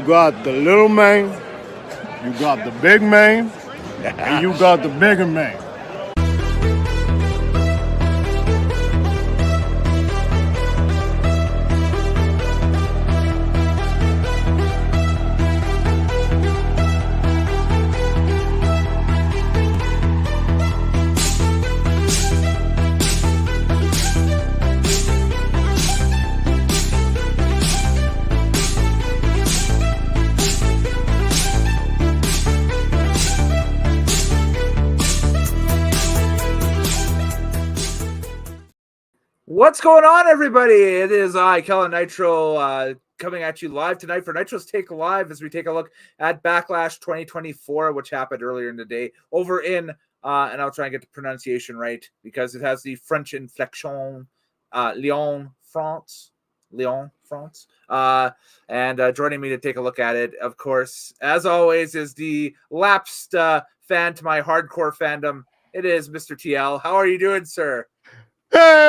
got the little man, you got the big man, and you got the bigger man. What's going on, everybody? It is I, Kellen Nitro, coming at you live tonight for NITROSTAKE Live as we take a look at Backlash 2024, which happened earlier in the day over in, and I'll try and get the pronunciation right because it has the French inflection, Lyon, France. And joining me to take a look at it, of course, as always, is the lapsed fan to my hardcore fandom. It is Mr. TL. How are you doing, sir? Hey!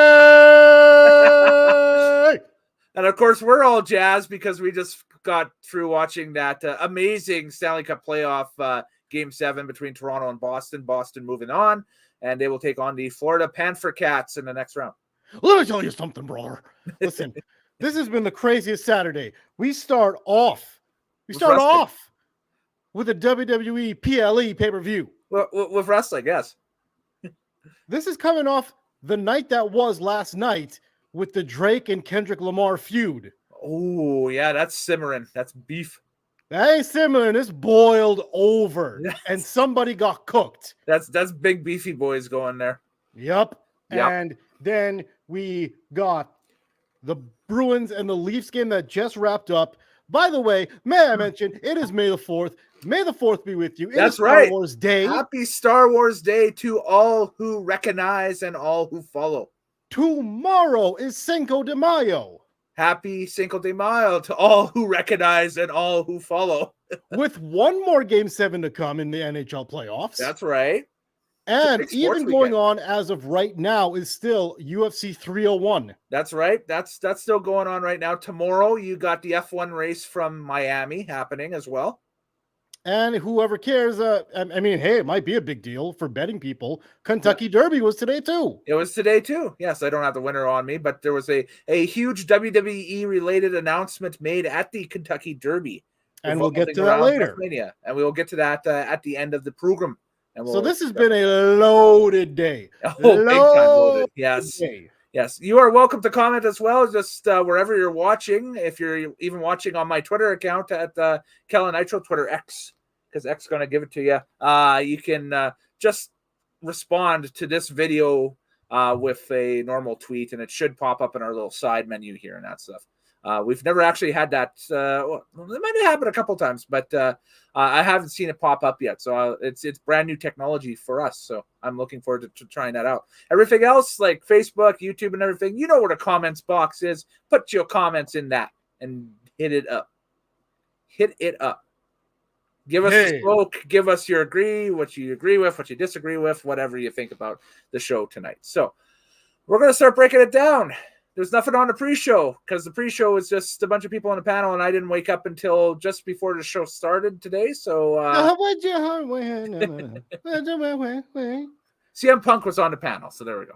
And of course, we're all jazzed because we just got through watching that amazing Stanley Cup playoff Game 7 between Toronto and Boston. Boston moving on, and they will take on the Florida Panther Cats in the next round. Let me tell you something, brother. Listen, this has been the craziest Saturday. We start off with a WWE PLE pay-per-view. With wrestling, yes. This is coming off the night that was last night with the Drake and Kendrick Lamar feud. Oh, yeah, that's simmering. That's beef. That ain't simmering. It's boiled over. Yes. And somebody got cooked. That's big beefy boys going there. Yep. And then we got the Bruins and the Leafs game that just wrapped up. By the way, may I mention, it is May the 4th. May the 4th be with you. That's right. Star Wars Day. Happy Star Wars Day to all who recognize and all who follow. Tomorrow is Cinco de Mayo. Happy Cinco de Mayo to all who recognize and all who follow. With one more Game 7 to come in the NHL playoffs. That's right. And even going on as of right now is still UFC 301. That's right. That's still going on right now. Tomorrow, you got the F1 race from Miami happening as well. And whoever cares, I mean, hey, it might be a big deal for betting people. Kentucky Derby was today, too. It was today, too. Yes, I don't have the winner on me, but there was a huge WWE-related announcement made at the Kentucky Derby. And we'll get to that later. And we will get to that at the end of the program. So this has been a loaded day. Oh, big time loaded. Yes. Yes. You are welcome to comment as well, just wherever you're watching. If you're even watching on my Twitter account at Kellen Nitro, Twitter X, because X is going to give it to you. You can just respond to this video with a normal tweet, and it should pop up in our little side menu here and that stuff. We've never actually had that. Well, it might have happened a couple times, but I haven't seen it pop up yet. So it's brand new technology for us. So I'm looking forward to trying that out. Everything else, like Facebook, YouTube, and everything, you know where the comments box is. Put your comments in that and hit it up. Hit it up. Give us a smoke. Give us your what you agree with, what you disagree with, whatever you think about the show tonight. So we're going to start breaking it down. There's nothing on the pre-show because the pre-show is just a bunch of people on the panel, and I didn't wake up until just before the show started today. So CM Punk was on the panel, so there we go.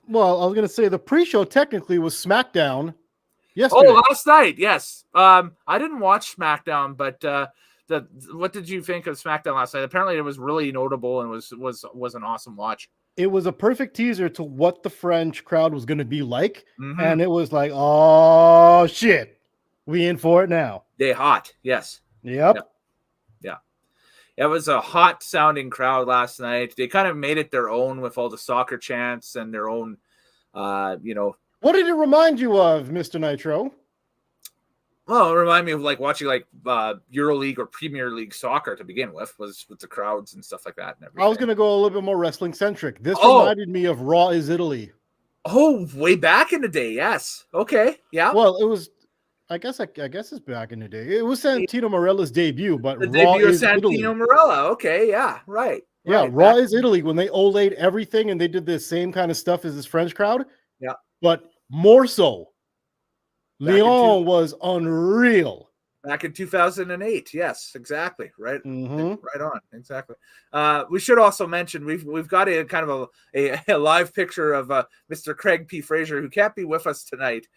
Well, I was going to say the pre-show technically was SmackDown yesterday. Oh, last night, yes. I didn't watch SmackDown, but what did you think of SmackDown last night? Apparently, it was really notable and was an awesome watch. It was a perfect teaser to what the French crowd was going to be like. Mm-hmm. And it was like, oh, shit. We in for it now. They hot. Yes. Yep. Yeah. It was a hot sounding crowd last night. They kind of made it their own with all the soccer chants and their own, What did it remind you of, Mr. Nitro? Well, it reminded me of watching EuroLeague or Premier League soccer to begin with the crowds and stuff like that. And I was going to go a little bit more wrestling centric. This reminded me of Raw is Italy. Oh, way back in the day. Yes. Okay. Yeah. Well, it was, I guess it's back in the day. It was Santino Marella's debut, but the Raw debut is of Santino Italy. Marella. Okay. Yeah. Right. Yeah. Raw is Italy when they olayed everything and they did the same kind of stuff as this French crowd. Yeah. But more so. Lyon was unreal. Back in 2008. Yes, exactly. Right. Mhm. Right on. Exactly. We should also mention we've got a kind of a live picture of Mr. CraigPFraser, who can't be with us tonight,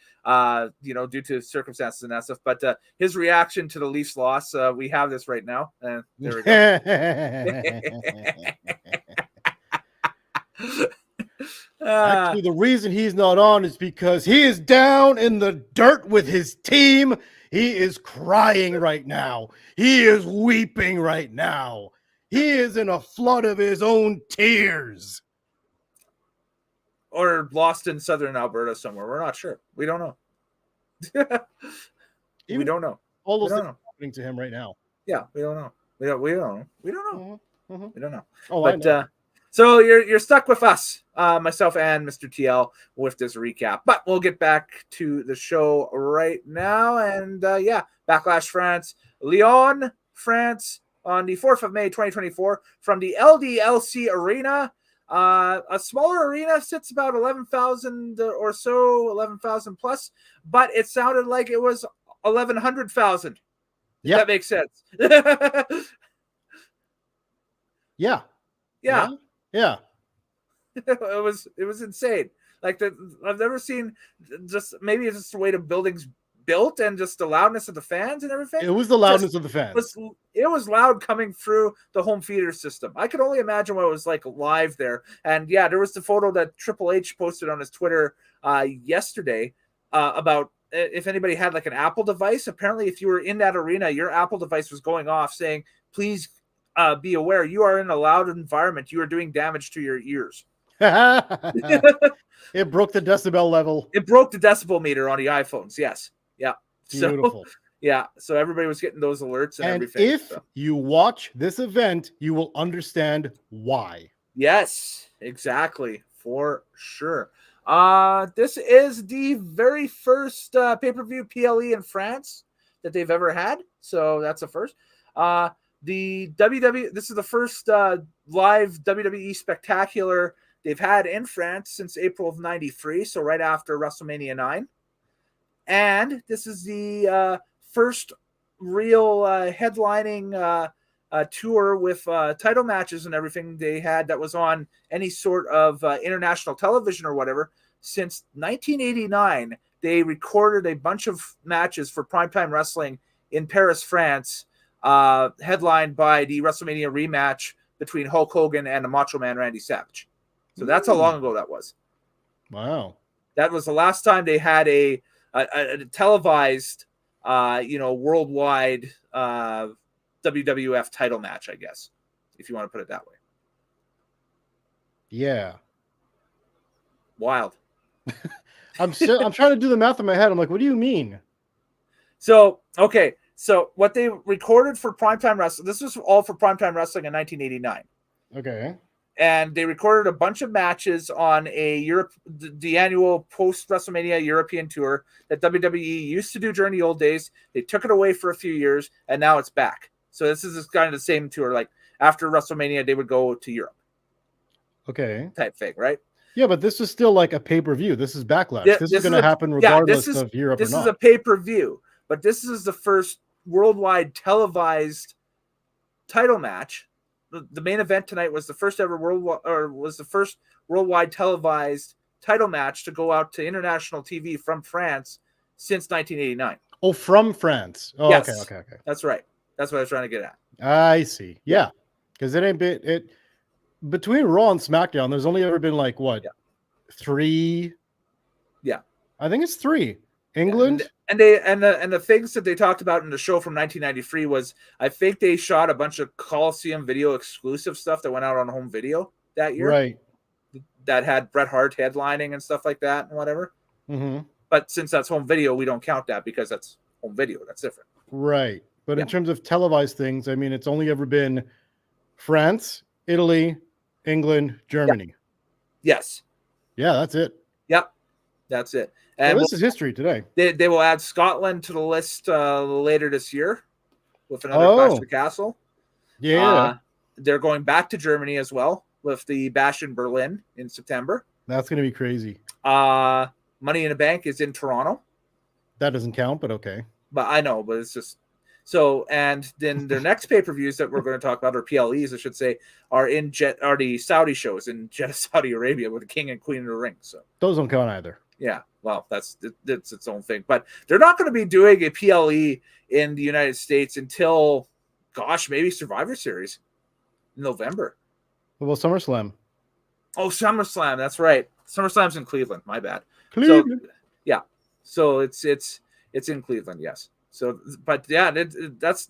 due to circumstances and that stuff. But his reaction to the Leafs loss, we have this right now. There we go. Actually, the reason he's not on is because he is down in the dirt with his team. He is crying right now. He is weeping right now. He is in a flood of his own tears. Or lost in southern Alberta somewhere. We're not sure. We don't know. We don't know. All those things are happening to him right now. Yeah, we don't know. We don't know. We don't know. Mm-hmm. We don't know. Oh, but I know. So you're stuck with us, myself and Mr. TL, with this recap. But we'll get back to the show right now. And Backlash France, Lyon, France, on the 4th of May, 2024, from the LDLC Arena. A smaller arena, sits about 11,000 or so, 11,000 plus, but it sounded like it was 1,100,000. Yeah, that makes sense. Yeah. It was insane. Like I've never seen, just maybe it's just the way the building's built and just the loudness of the fans and everything. It was the loudness of the fans. It was loud coming through the home theater system. I could only imagine what it was like live there. And yeah, there was the photo that Triple H posted on his Twitter yesterday about if anybody had like an Apple device. Apparently, if you were in that arena, your Apple device was going off saying, please be aware, you are in a loud environment. You are doing damage to your ears. It broke the decibel level. It broke the decibel meter on the iPhones. Yes. Yeah. Beautiful. So everybody was getting those alerts and everything. If you watch this event, you will understand why. Yes, exactly. For sure. This is the very first pay-per-view PLE in France that they've ever had. So that's a first. This is the first live WWE spectacular they've had in France since April of '93, so right after WrestleMania 9. And this is the first real headlining tour with title matches and everything they had that was on any sort of international television or whatever. Since 1989, they recorded a bunch of matches for Primetime Wrestling in Paris, France, headlined by the WrestleMania rematch between Hulk Hogan and the Macho Man Randy Savage. So that's how long ago that was. Wow. That was the last time they had a televised, worldwide WWF title match, I guess, if you want to put it that way. Yeah. Wild. I'm trying to do the math in my head. I'm like, what do you mean? So what they recorded for Primetime Wrestling, this was all for Primetime Wrestling in 1989. Okay. And they recorded a bunch of matches on the annual post-WrestleMania European tour that WWE used to do during the old days. They took it away for a few years, and now it's back. So this is kind of the same tour. Like after WrestleMania, they would go to Europe. Okay. Type thing, right? Yeah, but this is still like a pay-per-view. This is Backlash. This is going to happen regardless of Europe or not. This is a pay-per-view, but this is the first worldwide televised title match. The main event tonight was the first ever worldwide televised title match to go out to international TV from France since 1989. Oh, from France. Oh, yes. Okay. That's right. That's what I was trying to get at. I see. Yeah, because it ain't between Raw and SmackDown. There's only ever been like what, 3? Yeah, I think it's 3. England. And the things that they talked about in the show from 1993 was, I think they shot a bunch of Coliseum video exclusive stuff that went out on home video that year. Right. That had Bret Hart headlining and stuff like that and whatever. Mm-hmm. But since that's home video, we don't count that because that's home video. That's different. Right. But in terms of televised things, I mean, it's only ever been France, Italy, England, Germany. Yeah. Yes. Yeah, that's it. Yep. That's it. And this is history today. They will add Scotland to the list later this year with another Clash of the Castle. Yeah. They're going back to Germany as well with the Bash in Berlin in September. That's going to be crazy. Money in the Bank is in Toronto. That doesn't count, but okay. But I know, but it's just So, and then their next pay-per-views that we're going to talk about, or PLEs, I should say, are the Saudi shows in Jeddah, Saudi Arabia, with the King and Queen of the Ring. So those don't count either. Yeah, well, that's its own thing. But they're not going to be doing a PLE in the United States until, gosh, maybe Survivor Series in November. Well, SummerSlam. Oh, SummerSlam. That's right. SummerSlam's in Cleveland. My bad. Cleveland. So, yeah. So it's in Cleveland. Yes. So, but yeah, that's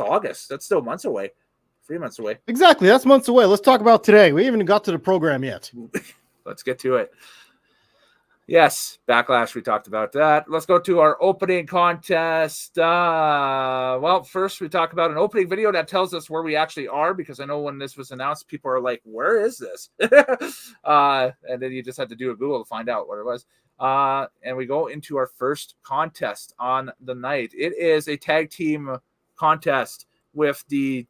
August. That's still months away. 3 months away. Exactly. That's months away. Let's talk about today. We haven't even got to the program yet. Let's get to it. Yes, Backlash, we talked about that. Let's go to our opening contest. Well, first we talk about an opening video that tells us where we actually are, because I know when this was announced, people are like, where is this? And then you just had to do a Google to find out what it was. And we go into our first contest on the night. It is a tag team contest with the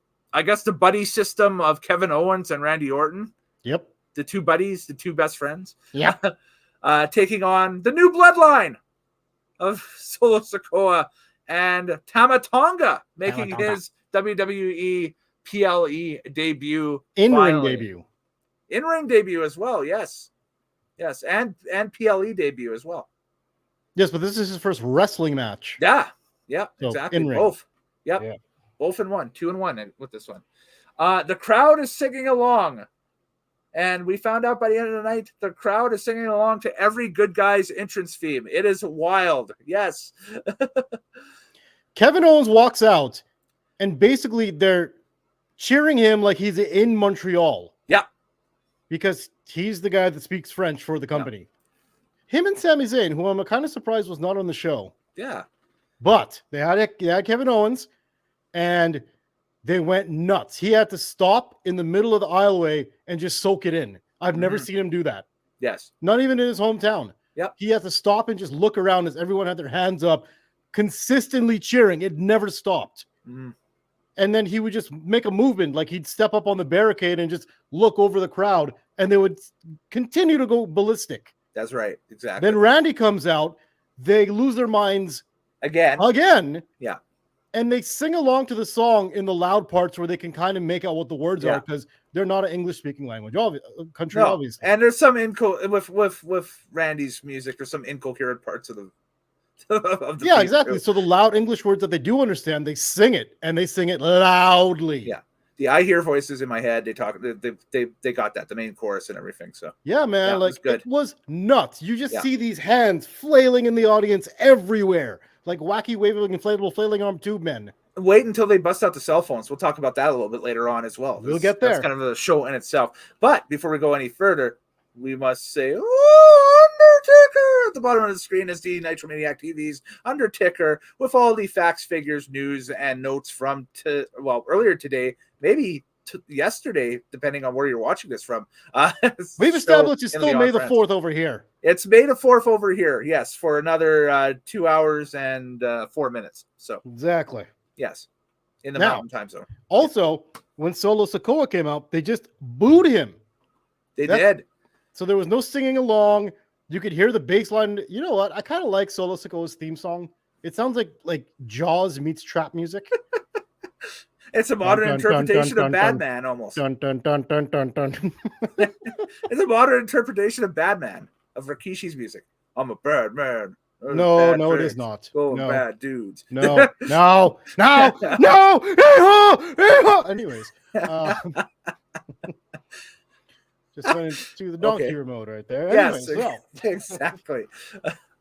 buddy system of Kevin Owens and Randy Orton. Yep. The two buddies, the two best friends. Yeah. Taking on the new bloodline of Solo Sikoa and Tama Tonga, making his WWE PLE debut. In-ring debut. In-ring debut as well, yes. Yes, and PLE debut as well. Yes, but this is his first wrestling match. Yeah, so exactly. In-ring. Both. Yep. Yeah. Both in one. 2-1 with this one. The crowd is singing along. And we found out by the end of the night, the crowd is singing along to every Good Guys entrance theme. It is wild. Yes. Kevin Owens walks out, and basically they're cheering him like he's in Montreal. Yeah. Because he's the guy that speaks French for the company. Yeah. Him and Sami Zayn, who I'm kind of surprised was not on the show. Yeah. But they had Kevin Owens, and they went nuts. He had to stop in the middle of the aisleway and just soak it in. I've never seen him do that. Yes. Not even in his hometown. Yep. He had to stop and just look around as everyone had their hands up, consistently cheering. It never stopped. Mm. And then he would just make a movement, like he'd step up on the barricade and just look over the crowd, and they would continue to go ballistic. That's right. Exactly. Then Randy comes out. They lose their minds again. Yeah. And they sing along to the song in the loud parts where they can kind of make out what the words are, because they're not an English-speaking language, country, obviously. And there's some with Randy's music. There's some incoherent parts of the. Yeah, exactly. So the loud English words that they do understand, they sing it, and they sing it loudly. Yeah, I hear voices in my head. They talk. They got that, the main chorus and everything. So yeah, man, it was nuts. You just see these hands flailing in the audience everywhere. Like wacky, waving, inflatable, flailing arm tube men. Wait until they bust out the cell phones. We'll talk about that a little bit later on as well. We'll get there. That's kind of a show in itself. But before we go any further, we must say, Undertaker! At the bottom of the screen is the Nitromaniac TV's Undertaker with all the facts, figures, news, and notes from earlier today, maybe yesterday, depending on where you're watching this from. We've established it's still May the 4th over here. It's May the 4th over here, yes, for another 2 hours and 4 minutes. So exactly. Yes. In the mountain time zone. Also, when Solo Sikoa came out, they just booed him. They did. So there was no singing along. You could hear the bass line. You know what? I kind of like Solo Sikoa's theme song. It sounds like Jaws meets trap music. It's a modern interpretation of Batman, almost. Dun, dun, dun, dun, dun, dun. It's a modern interpretation of Batman, of Rikishi's music. I'm a bad man. No, it is not. Oh, no. Bad dudes. No. Anyways. Just went into the donkey remote right there. Anyways, exactly.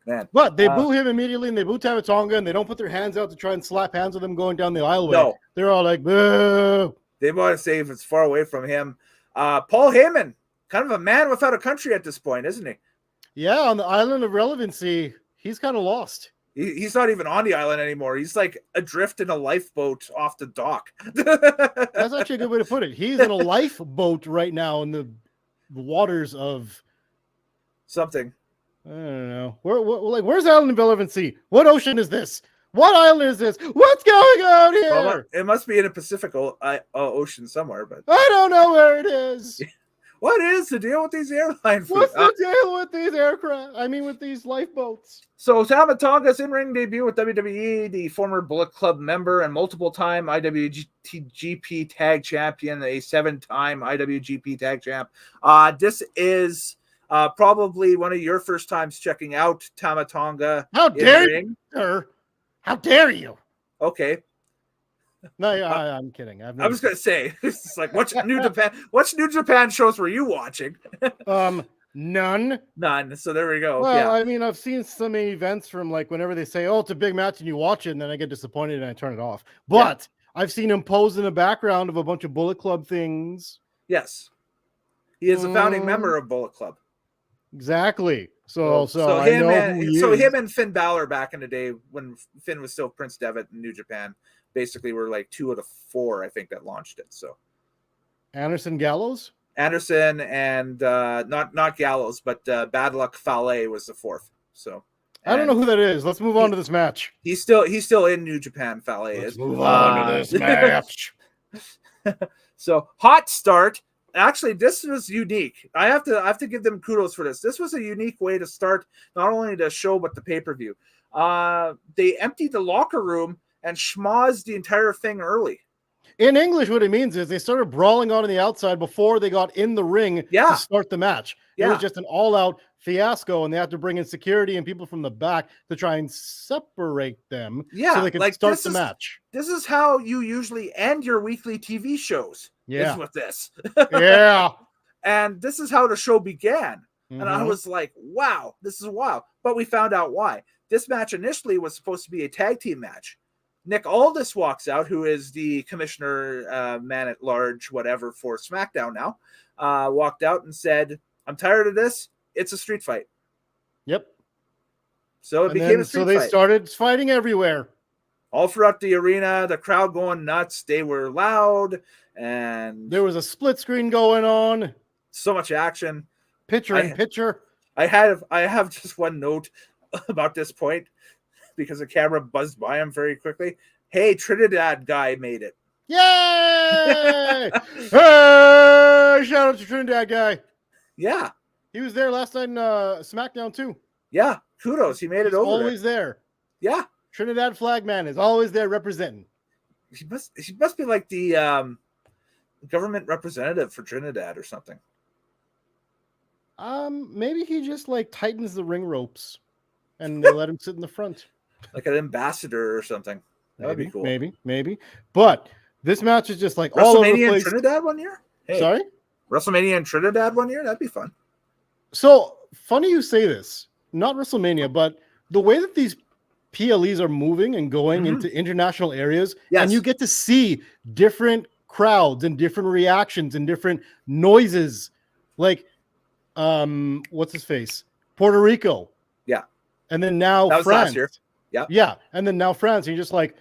Man. But they boo him immediately, and they boo Tama Tonga, and they don't put their hands out to try and slap hands with him going down the aisleway. No. They're all like, boo. They want to say if it's far away from him. Paul Heyman, kind of a man without a country at this point, isn't he? Yeah, on the island of relevancy, he's kind of lost. He's not even on the island anymore. He's like adrift in a lifeboat off the dock. That's actually a good way to put it. He's in a lifeboat right now in the waters of something. I don't know. Where's the island of relevancy? What ocean is this? What island is this? What's going on here? Well, it must be in a Pacific Ocean somewhere, but I don't know where it is. What is the deal with these airline food? What's the deal with these aircraft? I mean, with these lifeboats. So Tama Tonga's in-ring debut with WWE, the former Bullet Club member and multiple-time IWGP Tag Champion, a 7-time IWGP Tag Champ. This is probably one of your first times checking out Tama Tonga. How dare you, sir? How dare you? Okay. No, I'm kidding. I was gonna say, it's like, what's New Japan shows were you watching? None. So there we go. Well, yeah. I mean, I've seen some events from like whenever they say, "Oh, it's a big match," and you watch it, and then I get disappointed and I turn it off. But I've seen him pose in the background of a bunch of Bullet Club things. Yes, he is a founding member of Bullet Club. Exactly. So I know who he is. Him and Finn Balor back in the day when Finn was still Prince Devitt in New Japan, basically were like 2 out of 4, I think, that launched it. So Anderson Gallows and not Gallows, but Bad Luck Fale was the 4th. So I don't know who that is. Let's move on to this match. He's still in New Japan. Fale is. Move on to this match. So hot start. Actually, this was unique. I have to give them kudos for this. This was a unique way to start not only the show but the pay-per-view. They emptied the locker room and schmozzed the entire thing early. In English, what it means is they started brawling on the outside before they got in the ring to start the match. It was just an all-out fiasco, and they had to bring in security and people from the back to try and separate them so they could start the match. This is how you usually end your weekly TV shows. Yeah. Is with this. Yeah. And this is how the show began. And I was like, wow, this is wild. But we found out why. This match initially was supposed to be a tag team match. Nick Aldis walks out, who is the commissioner, man at large, whatever, for SmackDown now, walked out and said, I'm tired of this. It's a street fight. Yep. So it became a street fight. So they started fighting everywhere. All throughout the arena, the crowd going nuts. They were loud, and there was a split screen going on. So much action. Picture in picture. I have just one note about this point because the camera buzzed by him very quickly. Hey, Trinidad guy made it. Yay! Hey, shout out to Trinidad guy. Yeah. He was there last night in SmackDown too. Yeah. Kudos. He made it over. Always there. Yeah. Trinidad flag man is always there representing. He must be like the government representative for Trinidad or something. Maybe he just like tightens the ring ropes and they let him sit in the front. Like an ambassador or something. That would be cool. Maybe. But this match is just like all over the place. WrestleMania in Trinidad one year? Hey, sorry? WrestleMania in Trinidad one year? That'd be fun. So funny you say this. Not WrestleMania, but the way that these PLEs are moving and going into international areas, and you get to see different crowds and different reactions and different noises. Like, what's his face? Puerto Rico. Yeah. And then now that was France. Last year. Yeah. Yeah. And then now France. And you're just like,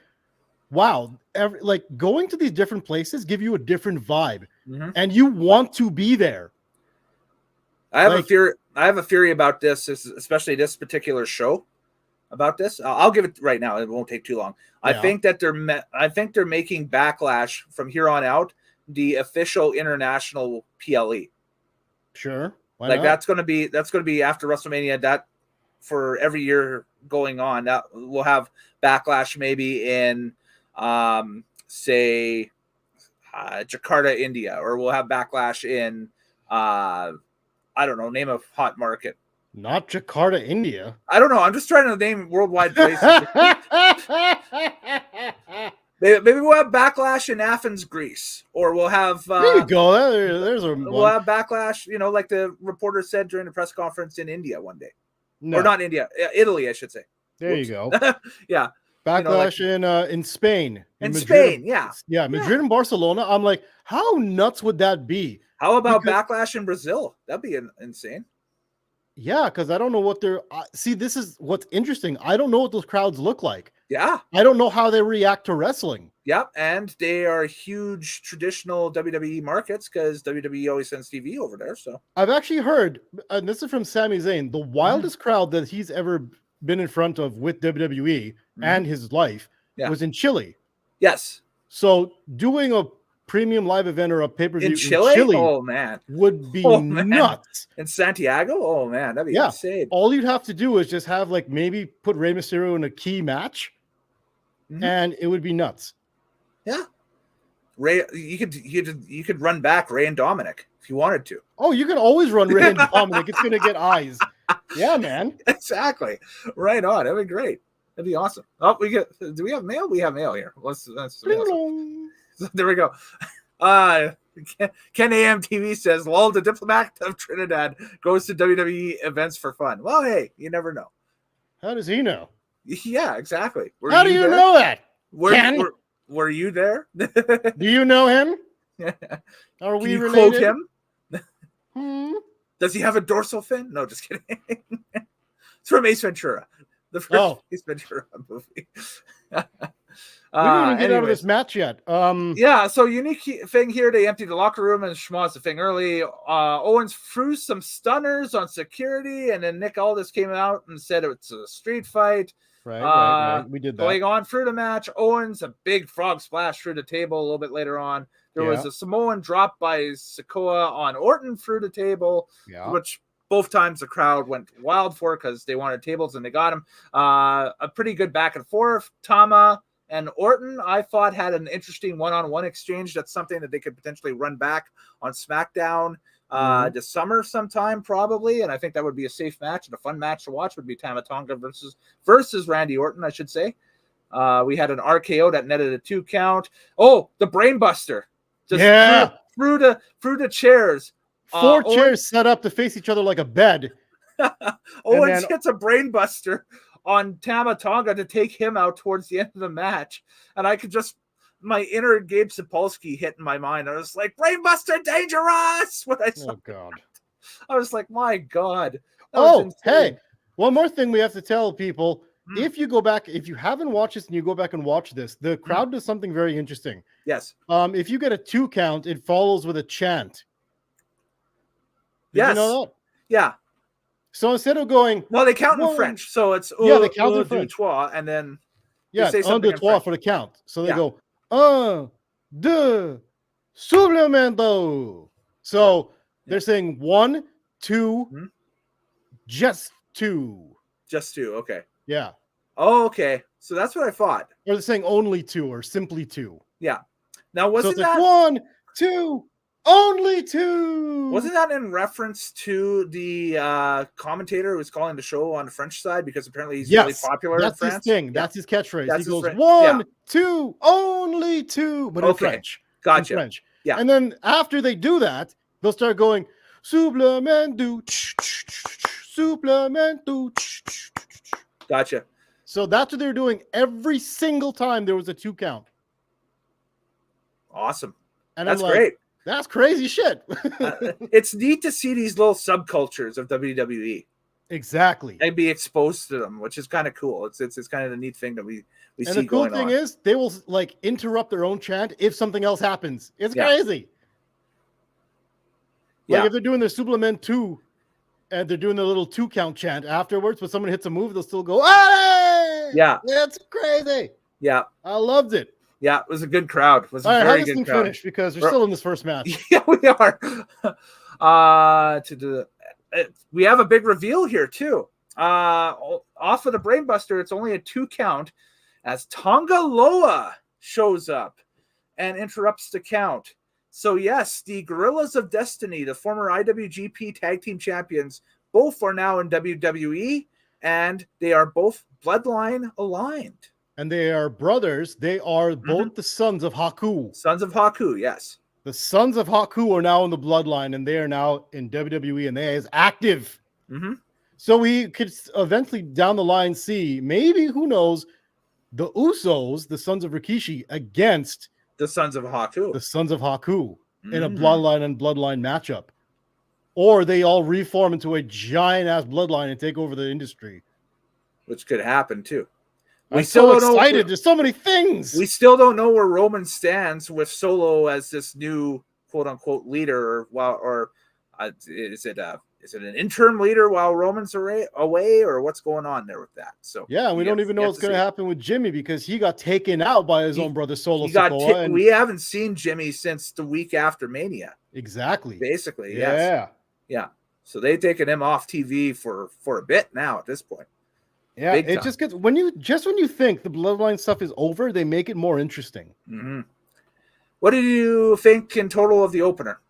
wow. Like going to these different places give you a different vibe. And you want to be there. I have a theory about this, especially this particular show. About this, I'll give it right now. It won't take too long. Yeah. I think they're making Backlash from here on out the official international PLE. Sure, why not? That's going to be after WrestleMania. That for every year going on, that we'll have Backlash maybe in, say, Jakarta, India, or we'll have Backlash in, I don't know, name a hot market. Not Jakarta, India. I don't know. I'm just trying to name worldwide places. Maybe we'll have Backlash in Athens, Greece, or we'll have. There you go. There's a. We'll have Backlash. Like the reporter said during the press conference in India one day, or not India, Italy, I should say. There you go. Yeah. Backlash in Spain. In Spain, yeah. Yeah, Madrid and Barcelona. I'm like, how nuts would that be? How about Backlash in Brazil? That'd be insane. Yeah, because I don't know what they're. See, this is what's interesting. I don't know what those crowds look like. Yeah. I don't know how they react to wrestling. Yep, and they are huge traditional WWE markets because WWE always sends TV over there. So I've actually heard, and this is from Sami Zayn, the wildest crowd that he's ever been in front of with WWE and his life was in Chile. Yes. So doing premium live event or a pay-per-view in Chile? Oh man, would be man. nuts. In Santiago? Oh man, that'd be insane. All you'd have to do is just have like maybe put Rey Mysterio in a key match, and it would be nuts. Yeah, Ray, you could run back Ray and Dominic if you wanted to. Oh, you can always run Ray and Dominic. It's gonna get eyes. Yeah, man. Exactly. Right on. That'd be great. That'd be awesome. Oh, do we have mail? We have mail here. There we go. Ken AMTV says, "Lol, the diplomat of Trinidad goes to WWE events for fun." Well, hey, you never know. How does he know? Yeah, exactly. How do you know that? Were you there? Do you know him? Are we related? Quote him? Does he have a dorsal fin? No, just kidding. It's from Ace Ventura, the first Ace Ventura movie. We didn't even get out of this match yet. So unique thing here, they emptied the locker room and schmozzed the thing early. Owens threw some stunners on security, and then Nick Aldis came out and said it's a street fight. Right. We did that. Going on through the match, Owens, a big frog splash through the table a little bit later on. There was a Samoan drop by Sikoa on Orton through the table, which both times the crowd went wild for because they wanted tables and they got him. A pretty good back and forth. Tama and Orton, I thought, had an interesting one-on-one exchange. That's something that they could potentially run back on SmackDown this summer sometime, probably. And I think that would be a safe match and a fun match to watch. Would be Tama Tonga versus Randy Orton, I should say. We had an RKO that netted a 2 count. Oh, the Brainbuster. Just through the chairs. 4 chairs set up to face each other like a bed. Owens hits a Brainbuster on Tama Tonga to take him out towards the end of the match. And I could just, my inner Gabe Sapolsky hit in my mind. I was like, Brainbuster dangerous! When I saw God. I was like, my God. Hey, one more thing we have to tell people. If you go back, if you haven't watched this and you go back and watch this, the crowd does something very interesting. Yes. If you get a 2 count, it follows with a chant. Yes. You know that? Yeah. So instead of going, they count in French. So it's they count in French. And then say un, deux, trois for the count. So they go 1, 2, supplemento. So they're saying 1, 2, just 2. Just 2. Okay. Yeah. Oh, okay. So that's what I thought. Or they're saying only 2 or simply 2. Yeah. Now, wasn't that 1, 2, only 2? Wasn't that in reference to the commentator who was calling the show on the French side? Because apparently he's really popular in France. That's his thing. That's his catchphrase. That's he goes 1, 2, only 2, but in French. Gotcha. In French. Yeah. And then after they do that, they'll start going supplemento, supplemento. Gotcha. So that's what they're doing every single time there was a 2 count. Awesome. And that's great. That's crazy shit. It's neat to see these little subcultures of WWE. Exactly. And be exposed to them, which is kind of cool. It's kind of the neat thing that we see going on. And the cool thing is they will like interrupt their own chant if something else happens. It's crazy. Like if they're doing their supplement 2 and they're doing the little 2 count chant afterwards, but someone hits a move, they'll still go, hey! Yeah. That's crazy. Yeah. I loved it. Yeah, it was a good crowd. It was a very good crowd. Finish because we're still in this first match. Yeah, we are. We have a big reveal here too. Off of the Brainbuster, it's only a 2 count as Tonga Loa shows up and interrupts the count. So yes, the Guerrillas of Destiny, the former IWGP Tag Team Champions, both are now in WWE, and they are both bloodline aligned. And they are brothers. They are both the sons of Haku. Sons of Haku, yes. The sons of Haku are now in the bloodline, and they are now in WWE, and they is active. So we could eventually down the line see, maybe, who knows, the Usos, the sons of Rikishi, against the sons of Haku. The sons of Haku in a bloodline and bloodline matchup. Or they all reform into a giant-ass bloodline and take over the industry. Which could happen, too. I'm so excited. There's so many things. We still don't know where Roman stands with Solo as this new quote-unquote leader, or is it is it an interim leader while Roman's away, or what's going on there with that? So yeah, we don't even know what's going to happen with Jimmy because he got taken out by his own brother Solo Sikoa. We haven't seen Jimmy since the week after Mania. Exactly. Basically, yeah. Yeah. So they've taken him off TV for a bit now at this point. Yeah, it just gets when you think the Bloodline stuff is over, they make it more interesting. Mm-hmm. What did you think in total of the opener?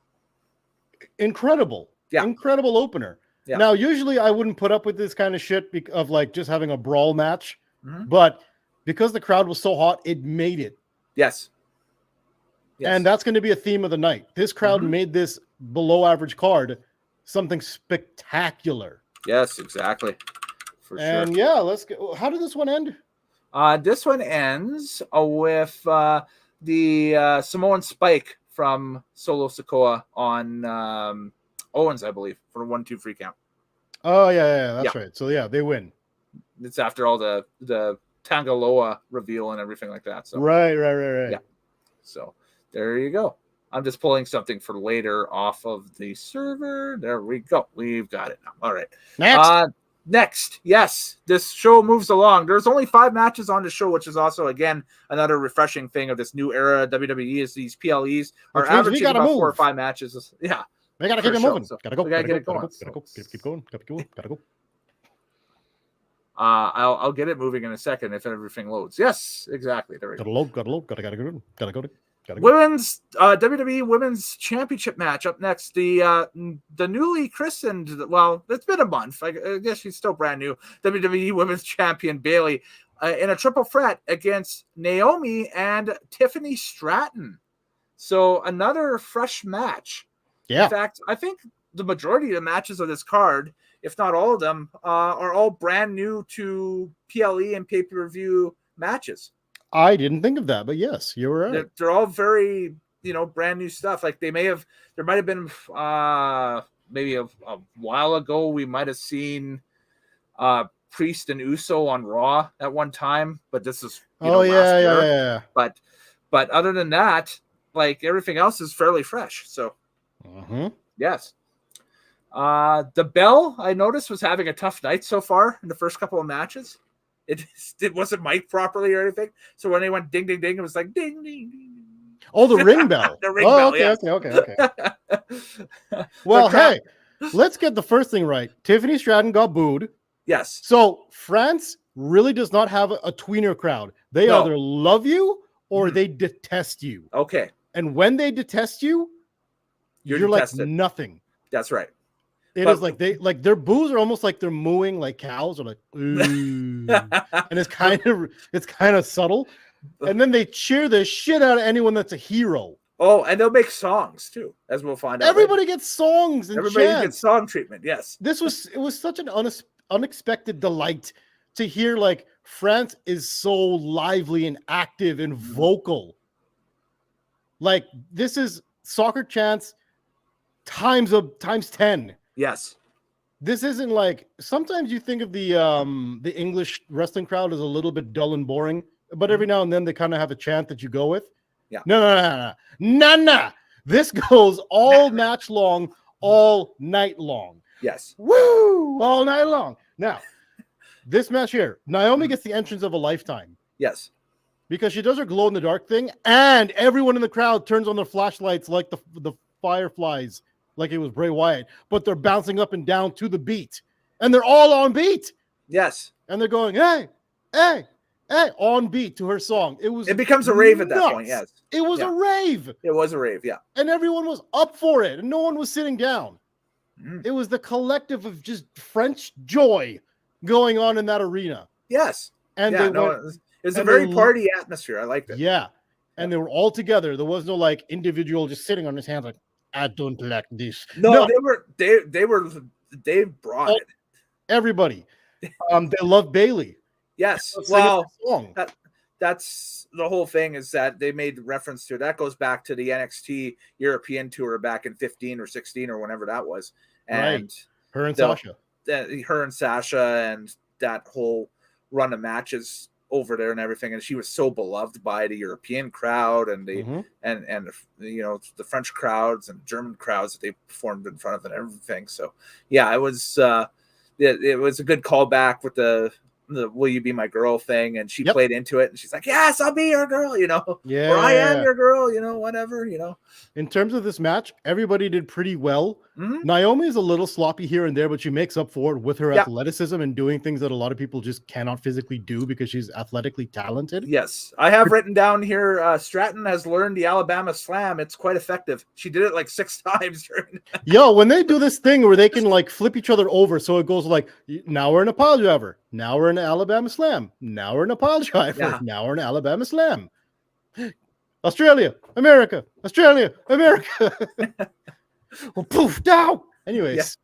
Incredible. Yeah. Incredible opener. Yeah. Now, usually I wouldn't put up with this kind of shit of like just having a brawl match, but because the crowd was so hot, it made it. Yes. And that's going to be a theme of the night. This crowd made this below average card something spectacular. Yes, exactly. For sure. Yeah, let's go. How did this one end? This one ends with the Samoan Spike from Solo Sikoa on Owens, I believe, for a 1-2 free count. Oh, yeah, that's right. So, yeah, they win. It's after all the Tangaloa reveal and everything like that. So Right. Yeah. So there you go. I'm just pulling something for later off of the server. There we go. We've got it now. All right. Next. Yes, this show moves along. There's only 5 matches on the show, which is also, again, another refreshing thing of this new era of WWE is these PLEs are averaging about 4 or 5 matches. Yeah. We got to keep it moving. So gotta go. We got to get it going. Keep going. Gotta go. I'll get it moving in a second if everything loads. Yes, exactly. There we go. Gotta load. Gotta go. Women's WWE Women's Championship match up next. The newly christened, well, it's been a month. I guess she's still brand new. WWE Women's Champion Bayley in a triple threat against Naomi and Tiffany Stratton. So another fresh match. Yeah. In fact, I think the majority of the matches of this card, if not all of them, are all brand new to PLE and pay-per-view matches. I didn't think of that, but yes, you were right. They're all very, brand new stuff. Like there might have been maybe a while ago, we might have seen Priest and Uso on Raw at one time, but this is last year. Yeah. But other than that, like everything else is fairly fresh. So yes. The Bell, I noticed, was having a tough night so far in the first couple of matches. It wasn't mic'd properly or anything. So when they went ding, ding, ding, it was like ding, ding, ding. Oh, the ring bell. The ring bell, okay. Well, hey, let's get the first thing right. Tiffany Stratton got booed. Yes. So France really does not have a tweener crowd. They either love you or they detest you. Okay. And when they detest you, you're like nothing. That's right. It is like their boos are almost like they're mooing like cows, or like ooh. And it's kind of subtle. And then they cheer the shit out of anyone that's a hero. Oh, and they'll make songs too, as we'll find out. Everybody gets songs and everybody chants. gets song treatment. Yes. It was such an unexpected delight to hear like France is so lively and active and vocal. Like this is soccer chants times 10. Yes. This isn't like sometimes you think of the English wrestling crowd as a little bit dull and boring, but every now and then they kind of have a chant that you go with. Yeah. No. This goes all match long, all night long. Yes. Woo! All night long. Now, this match here, Naomi gets the entrance of a lifetime. Yes. Because she does her glow in the dark thing, and everyone in the crowd turns on their flashlights like the fireflies. Like it was Bray Wyatt, but they're bouncing up and down to the beat, and they're all on beat. Yes, and they're going, hey, on beat to her song. It becomes a rave at that point. Yes, it was a rave. It was a rave. Yeah, and everyone was up for it, and no one was sitting down. It was the collective of just French joy going on in that arena. Yes, and it was a very party atmosphere. I liked it. Yeah, and they were all together. There was no like individual just sitting on his hands like, I don't like this. No, they brought it. Everybody. They love Bayley. Yes. Well, that's the whole thing is that they made reference to that goes back to the NXT European tour back in 15 or 16 or whenever that was. And her and Sasha. Her and Sasha and that whole run of matches over there and everything, and she was so beloved by the European crowd and the and you know, the French crowds and German crowds that they performed in front of and everything. So yeah, it was a good callback with the "Will you be my girl" thing, and she played into it, and she's like, "Yes, I'll be your girl," you know, or "I am your girl," you know, whatever, you know. In terms of this match, everybody did pretty well. Naomi is a little sloppy here and there, but she makes up for it with her athleticism and doing things that a lot of people just cannot physically do because she's athletically talented. Yes, I have written down here, Stratton has learned the Alabama Slam. It's quite effective. She did it like 6 times. Yo, when they do this thing where they can like flip each other over, so it goes like, now we're in a pile driver, now we're in an Alabama Slam, now we're in a pile driver, now we're in Alabama Slam. Australia, America, Australia, America. Well, poof, down. Anyways,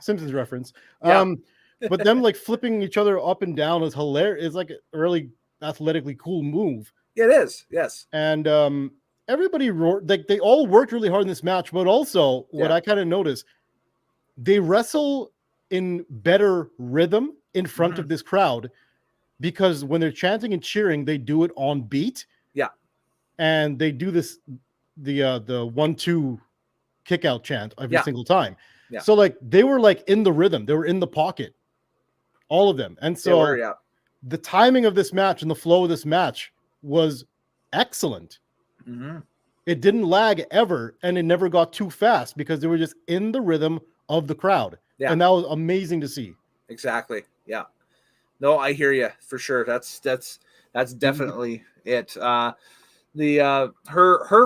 Simpsons reference. But them like flipping each other up and down is hilarious. It's like a really athletically cool move. It is, yes. And everybody like they all worked really hard in this match, but also what I kind of noticed, they wrestle in better rhythm in front of this crowd, because when they're chanting and cheering, they do it on beat. Yeah. And they do this the 1-2 kick out chant every single time. Yeah. So like they were like in the rhythm, they were in the pocket, all of them. And so the timing of this match and the flow of this match was excellent. It didn't lag ever, and it never got too fast because they were just in the rhythm of the crowd. Yeah. And that was amazing to see. Exactly. Yeah. No, I hear you for sure. That's definitely it. Her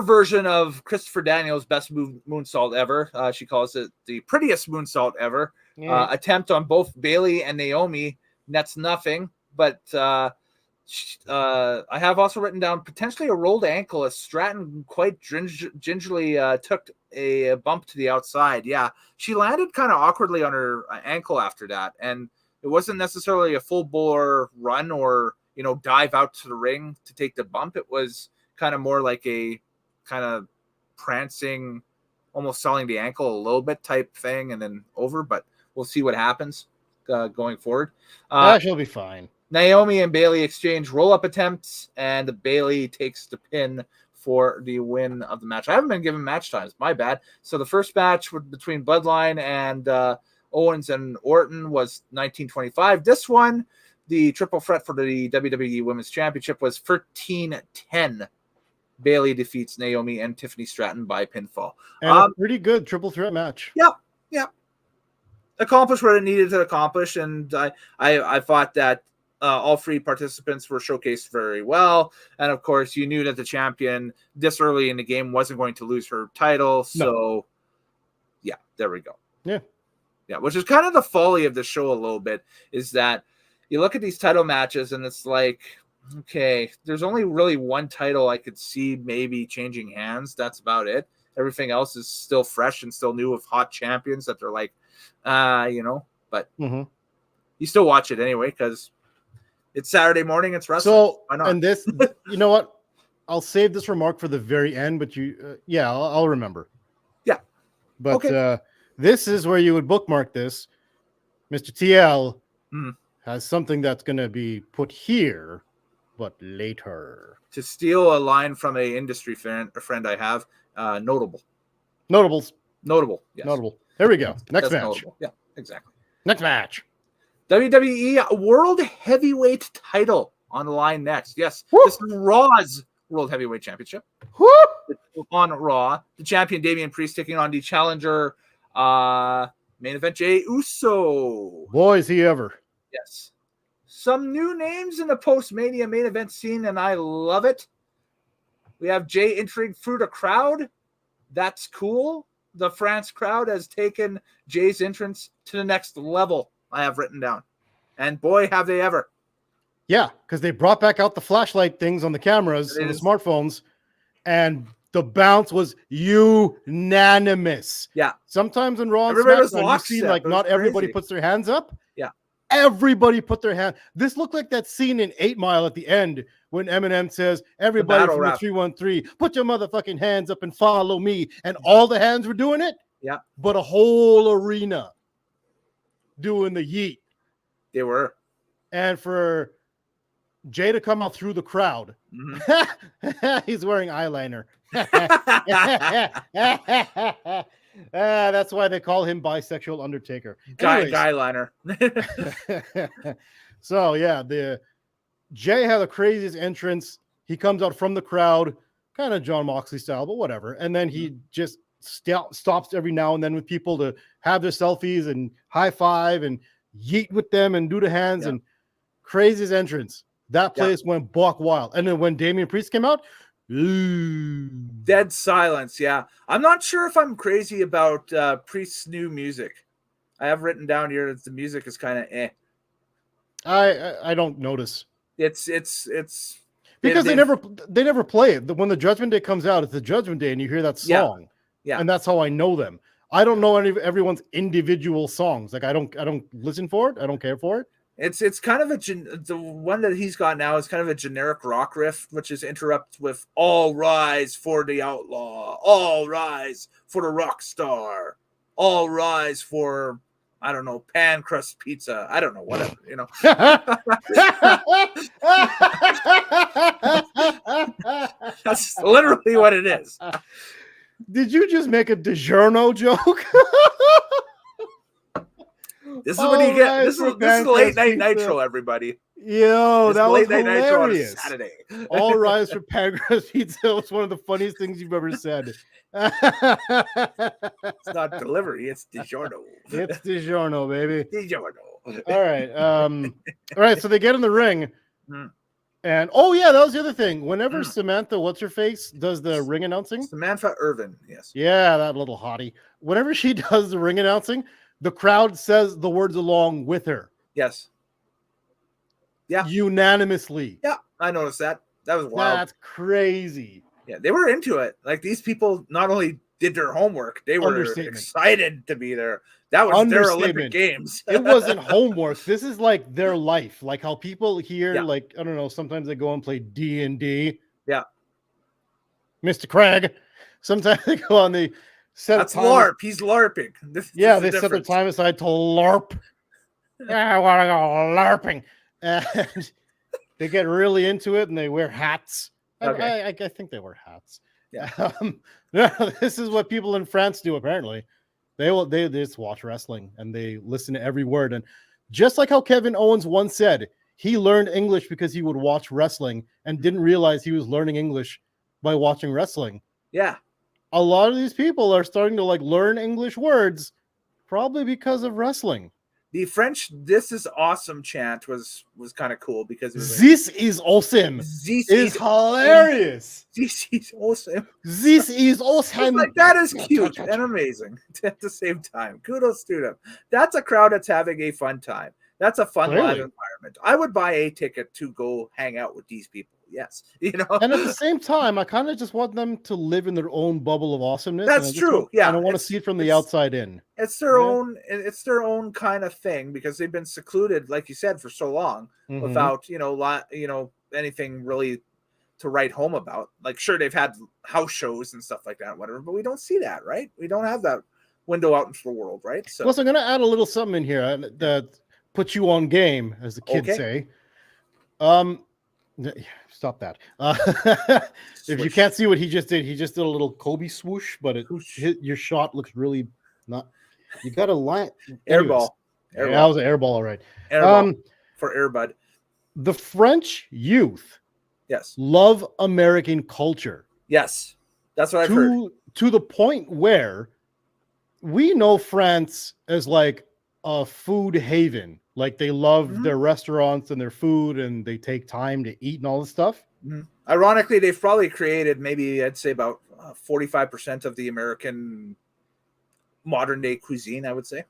version of Christopher Daniels' best moonsault ever. She calls it the prettiest moonsault ever. Attempt on both Bailey and Naomi nets nothing, but I have also written down potentially a rolled ankle as Stratton quite gingerly took a bump to the outside. Yeah, she landed kind of awkwardly on her ankle after that, and it wasn't necessarily a full bore run or, you know, dive out to the ring to take the bump. It was kind of more like a kind of prancing, almost selling the ankle a little bit type thing, and then over. But we'll see what happens going forward. She'll be fine. Naomi and Bailey exchange roll-up attempts, and Bailey takes the pin for the win of the match. I haven't been given match times. My bad. So the first match between Bloodline and Owens and Orton was 1925. This one, the triple threat for the WWE Women's Championship, was 13-10. Bailey defeats Naomi and Tiffany Stratton by pinfall. And a pretty good triple threat match. Yep. Accomplished what it needed to accomplish, and I thought that all 3 participants were showcased very well. And of course, you knew that the champion this early in the game wasn't going to lose her title. So, yeah, there we go. Yeah, which is kind of the folly of the show a little bit, is that you look at these title matches and it's like, okay, there's only really one title I could see maybe changing hands. That's about it. Everything else is still fresh and still new with hot champions that they're like, you know, but you still watch it anyway because it's Saturday morning. It's wrestling. So, and this, you know what? I'll save this remark for the very end, but I'll remember. Yeah. But this is where you would bookmark this. Mr. TL has something that's going to be put here, but later. To steal a line from a industry friend I have, notable. Notables. Notable. Yes. Notable. There we go. Next match. Notable. Yeah, exactly. Next match. WWE World Heavyweight title on the line next. Yes, this is Raw's World Heavyweight Championship. On Raw, the champion Damian Priest taking on the challenger main event Jey Uso. Boy, is he ever. Yes. Some new names in the post-Mania main event scene, and I love it. We have Jey entering through the crowd. That's cool. The France crowd has taken Jay's entrance to the next level, I have written down. And boy, have they ever. Yeah, because they brought back out the flashlight things on the cameras and the smartphones, and the bounce was unanimous. Yeah. Sometimes in Raw and SmackDown, you see like not everybody puts their hands up. Yeah. Everybody put their hand. This looked like that scene in 8 Mile at the end when Eminem says, everybody from the 313, put your motherfucking hands up and follow me. And all the hands were doing it. Yeah. But a whole arena doing the yeet. They were. And for Jay to come out through the crowd. He's wearing eyeliner. That's why they call him Bisexual Undertaker. Guy liner. So yeah, Jay had the craziest entrance. He comes out from the crowd, kind of John Moxley style, but whatever. And then he just stops every now and then with people to have their selfies and high five and yeet with them and do the hands and craziest entrance. That place went buck wild. And then when Damian Priest came out, dead silence. Yeah. I'm not sure if I'm crazy about Priest's new music. I have written down here that the music is kind of I don't notice. It's because they never play it. When the Judgment Day comes out, it's the Judgment Day and you hear that song. Yeah. And that's how I know them. I don't know everyone's individual songs. Like I don't listen for it. I don't care for it. It's kind of the one that he's got now is kind of a generic rock riff, which is interrupted with "All rise for the outlaw, all rise for the rock star, all rise for I don't know pan crust pizza, I don't know whatever you know." That's literally what it is. Did you just make a DiGiorno joke? This is what you get. This is late night Nitro, everybody. Yo, that was late night Nitro on hilarious. Saturday. All rise for Pancras Pizza was one of the funniest things you've ever said. It's not delivery, it's DiGiorno. It's DiGiorno, baby. DiGiorno. All right. All right. So they get in the ring. And oh yeah, that was the other thing. Whenever Samantha, what's her face, does the ring announcing? Samantha Irvin, yes. Yeah, that little hottie. Whenever she does the ring announcing, the crowd says the words along with her. Yes. Yeah. Unanimously. Yeah, I noticed that. That was wild. That's crazy. Yeah, they were into it. Like these people not only did their homework, they were excited to be there. That was their Olympic Games. It wasn't homework. This is like their life. Like how people here, like, I don't know, sometimes they go and play D&D. Yeah. Mr. Craig. Sometimes they go on the set. That's LARP. He's LARPing. They set their time aside to LARP. I want to go LARPing. And they get really into it and they wear hats. Okay. I think they wear hats. Yeah. This is what people in France do, apparently. They just watch wrestling and they listen to every word. And just like how Kevin Owens once said, he learned English because he would watch wrestling and didn't realize he was learning English by watching wrestling. Yeah. A lot of these people are starting to like learn English words probably because of wrestling. The French "This is awesome" chant was kind of cool because it was "This is awesome." This is hilarious. This is awesome. This is awesome. Like, that is cute and amazing at the same time. Kudos to them. That's a crowd that's having a fun time. That's a fun live environment. I would buy a ticket to go hang out with these people. Yes, you know. And at the same time, I kind of just want them to live in their own bubble of awesomeness. That's true. Yeah, I don't want to see it from the outside in. It's their own. It's their own kind of thing because they've been secluded, like you said, for so long without anything really to write home about. Like, sure, they've had house shows and stuff like that, whatever, but we don't see that, right? We don't have that window out into the world, right? So, plus, I'm going to add a little something in here that puts you on game, as the kids say. Stop that. If you can't see what he just did a little Kobe swoosh, but your shot looks really not. You got a line. Airball. That was an airball, all right. Airball for Airbud. The French youth, yes, love American culture. Yes, that's what I've heard. To the point where we know France as like a food haven. Like they love their restaurants and their food and they take time to eat and all this stuff. Ironically, they've probably created maybe I'd say about 45% of the American modern day cuisine, I would say.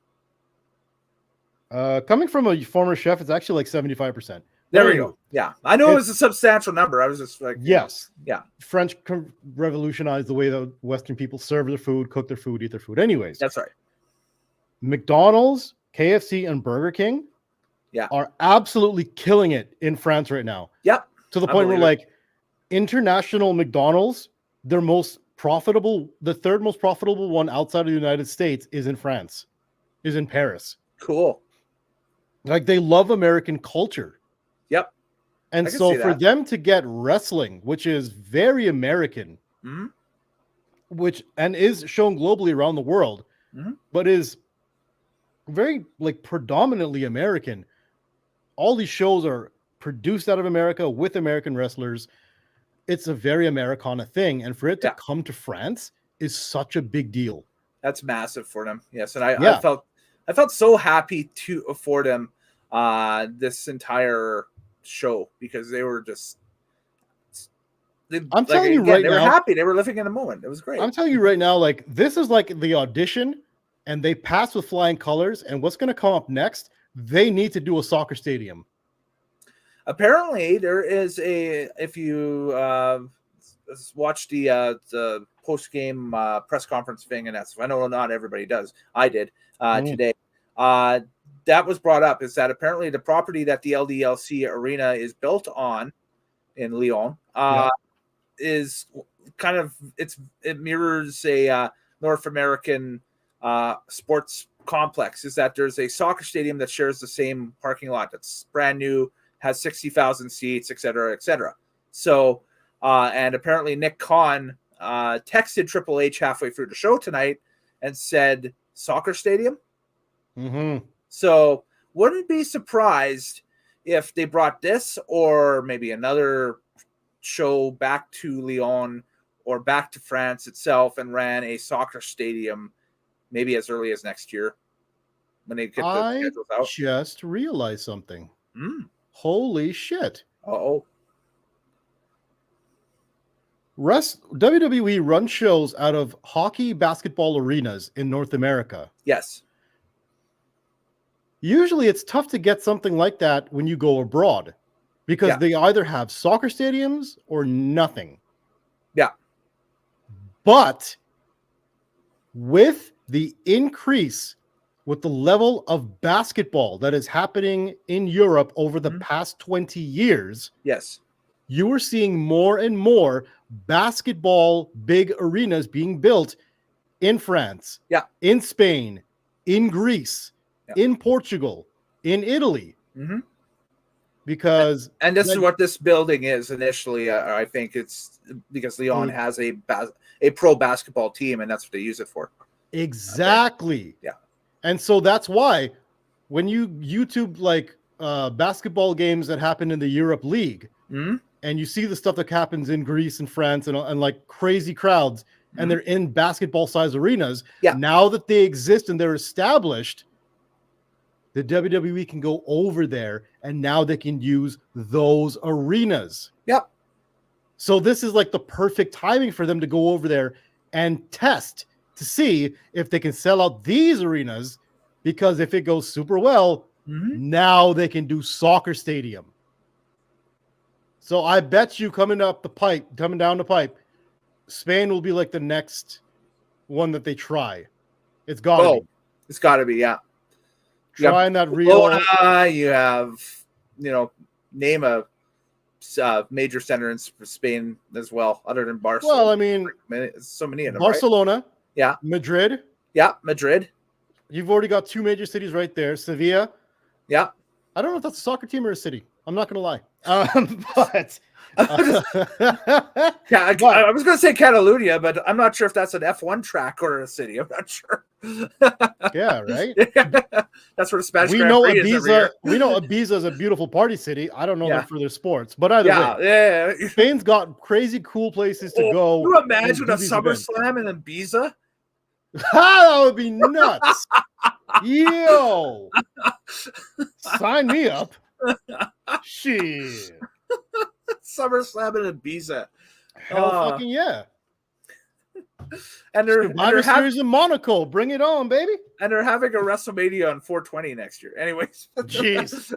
Coming from a former chef, it's actually like 75%. There we go. Yeah. I know it was a substantial number. I was just like, yes. Yeah. French revolutionized the way that Western people serve their food, cook their food, eat their food. Anyways. That's right. McDonald's, KFC, and Burger King are absolutely killing it in France right now. Yep. To the point where like international McDonald's, their most profitable, the third most profitable one outside of the United States is in France, is in Paris. Cool. Like they love American culture. Yep. And so for them to get wrestling, which is very American, which and is shown globally around the world, but is very like predominantly American. All these shows are produced out of America with American wrestlers. It's a very Americana thing, and for it to come to France is such a big deal. That's massive for them. Yes, and I felt so happy to afford them this entire show because they were just. I'm telling you right now, they were happy. They were living in the moment. It was great. I'm telling you right now, like this is like the audition, and they passed with flying colors. And what's going to come up next? They need to do a soccer stadium. Apparently, there is if you watch the post game press conference thing, and that's I know not everybody does. I did today. That was brought up is that apparently the property that the LDLC arena is built on in Lyon is kind of it mirrors a North American sports complex. Is that there's a soccer stadium that shares the same parking lot that's brand new, has 60,000 seats, et cetera, et cetera. So, and apparently Nick Khan texted Triple H halfway through the show tonight and said soccer stadium. So wouldn't be surprised if they brought this or maybe another show back to Lyon or back to France itself and ran a soccer stadium maybe as early as next year when they get the schedules out. I just realized something. Holy shit. WWE runs shows out of hockey, basketball arenas in North America. Yes. Usually it's tough to get something like that when you go abroad because they either have soccer stadiums or nothing. Yeah. But with the increase with the level of basketball that is happening in Europe over the past 20 years, you are seeing more and more basketball big arenas being built in France, in Spain, in Greece, in Portugal, in Italy. Because and this is what this building is initially. I think it's because Lyon has a pro basketball team, and that's what they use it for. Exactly. Yeah. And so that's why when you YouTube like basketball games that happen in the Europe League and you see the stuff that happens in Greece and France and like crazy crowds and they're in basketball size arenas, now that they exist and they're established, the WWE can go over there and now they can use those arenas. So this is like the perfect timing for them to go over there and test to see if they can sell out these arenas, because if it goes super well, now they can do soccer stadium. So I bet you coming down the pipe, Spain will be like the next one that they try. It's got to be. It's got to be, yeah. Trying that real. You have, name a major center in Spain as well, other than Barcelona. Well, I mean, so many of them. Barcelona. Right? Yeah. Madrid. Yeah, Madrid. You've already got two major cities right there. Sevilla. Yeah. I don't know if that's a soccer team or a city. I'm not going to lie. But I was going to say Catalonia, but I'm not sure if that's an F1 track or a city. I'm not sure. Yeah, right. That's where the Spanish we Grand know Prix is every year. We know Ibiza is a beautiful party city. I don't know them for their sports, but either way, Spain's got crazy cool places to go. Can you imagine a SummerSlam in Ibiza? That would be nuts. Yo, sign me up. Shit. SummerSlam in Ibiza. Hell fucking yeah. And they're Series in Monaco. Bring it on, baby. And they're having a WrestleMania on 420 next year. Anyways. Jeez.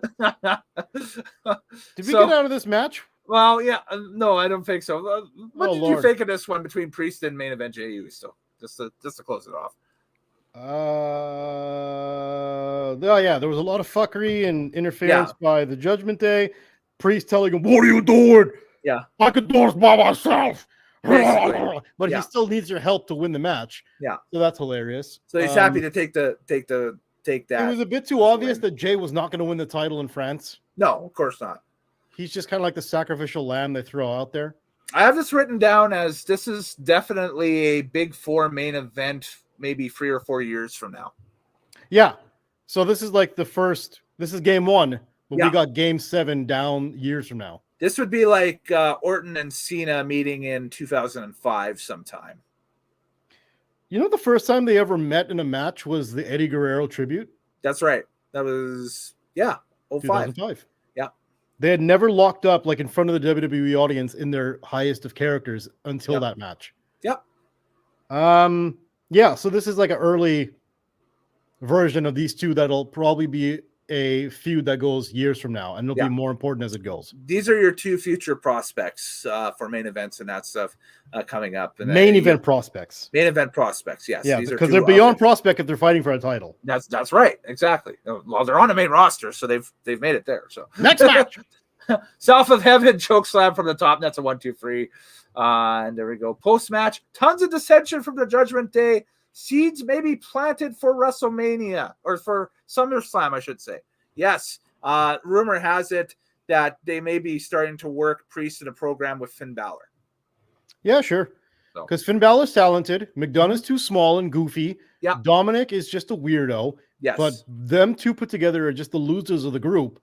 Did we get out of this match? Well, yeah. No, I don't think so. What did you think of this one between Priest and main event Jey Uso? Just to close it off. There was a lot of fucking and interference by the Judgment Day. Priest telling him, "What are you doing? Yeah, I could do this by myself." But he still needs your help to win the match. Yeah, so that's hilarious. So he's happy to take that. It was a bit too obvious that Jey was not going to win the title in France. No, of course not. he's just kind of like the sacrificial lamb they throw out there? I have this written down as this is definitely a Big Four main event, maybe 3 or 4 years from now. Yeah. So this is like this is game 1, but Yeah. we got game 7 down years from now. This would be like Orton and Cena meeting in 2005 sometime. You know, the first time they ever met in a match was the Eddie Guerrero tribute? That's right. That was, 2005. Yeah. They had never locked up like in front of the WWE audience in their highest of characters until that match. Yep. Yeah, so this is like an early version of these two that'll probably be a feud that goes years from now, and it'll be more important as it goes. These are your 2 future prospects for main events and that stuff coming up. And main event prospects. Main event prospects, yes. Yeah, because they're beyond prospect if they're fighting for a title. That's right, exactly. Well, they're on the main roster, so they've made it there. So next match, South of Heaven choke slam from the top. That's a 1, 2, 3, and there we go. Post match, tons of dissension from the Judgment Day. Seeds may be planted for WrestleMania or for SummerSlam, I should say. Yes. Rumor has it that they may be starting to work Priest in a program with Finn Balor. Yeah, sure. Because Finn Balor's talented. McDonough's too small and goofy. Yeah. Dominic is just a weirdo. Yes. But them two put together are just the losers of the group.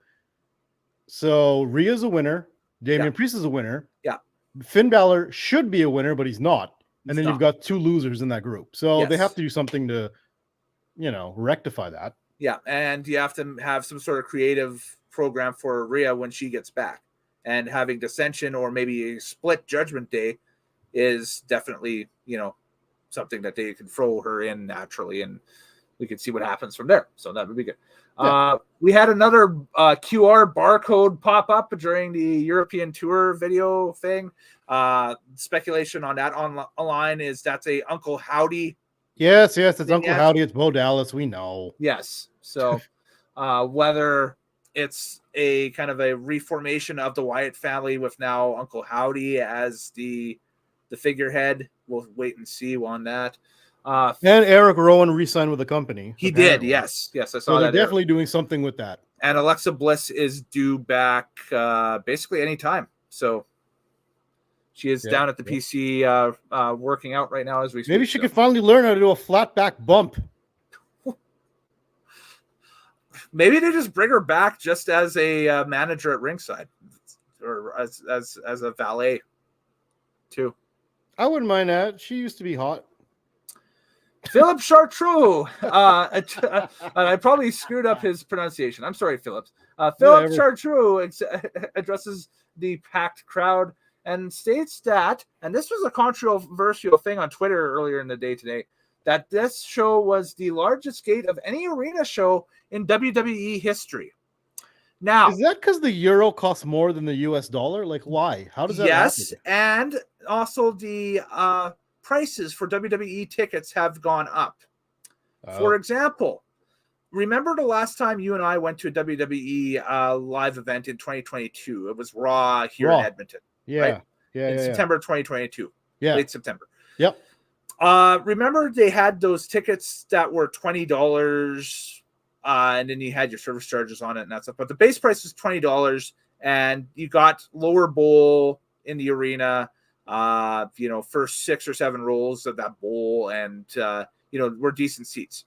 So Rhea's a winner. Damian Priest is a winner. Yeah. Finn Balor should be a winner, but he's not. And then you've got 2 losers in that group. So they have to do something to, rectify that. Yeah, and you have to have some sort of creative program for Rhea when she gets back. And having dissension or maybe a split Judgment Day is definitely, something that they can throw her in naturally, and we can see what happens from there. So that would be good. Yeah. We had another QR barcode pop up during the European Tour video thing. Speculation on that online is that's a Uncle Howdy. Yes, it's Uncle Howdy. It's Bo Dallas. We know. Yes. So whether it's a kind of a reformation of the Wyatt family with now Uncle Howdy as the figurehead, we'll wait and see on that. And Eric Rowan re-signed with the company. He did, yes. I saw so that. They're definitely doing something with that. And Alexa Bliss is due back basically anytime. So she is down at the PC working out right now as we speak. Maybe she could finally learn how to do a flat back bump. Maybe they just bring her back just as a manager at ringside or as a valet too. I wouldn't mind that. She used to be hot. Philip Chartreux. I probably screwed up his pronunciation. I'm sorry, Philip. Philip Chartreux addresses the packed crowd and states that, and this was a controversial thing on Twitter earlier in the day today, that this show was the largest gate of any arena show in WWE history. Now, is that because the euro costs more than the US dollar? Like, why? How does that happen? And also the prices for WWE tickets have gone up. For example, remember the last time you and I went to a WWE live event in 2022? It was Raw here in Edmonton. Yeah. Right? In September 2022. Yeah. Late September. Yep. Remember they had those tickets that were $20 and then you had your service charges on it and that stuff. But the base price was $20 and you got lower bowl in the arena. First 6 or 7 rows of that bowl, and were decent seats.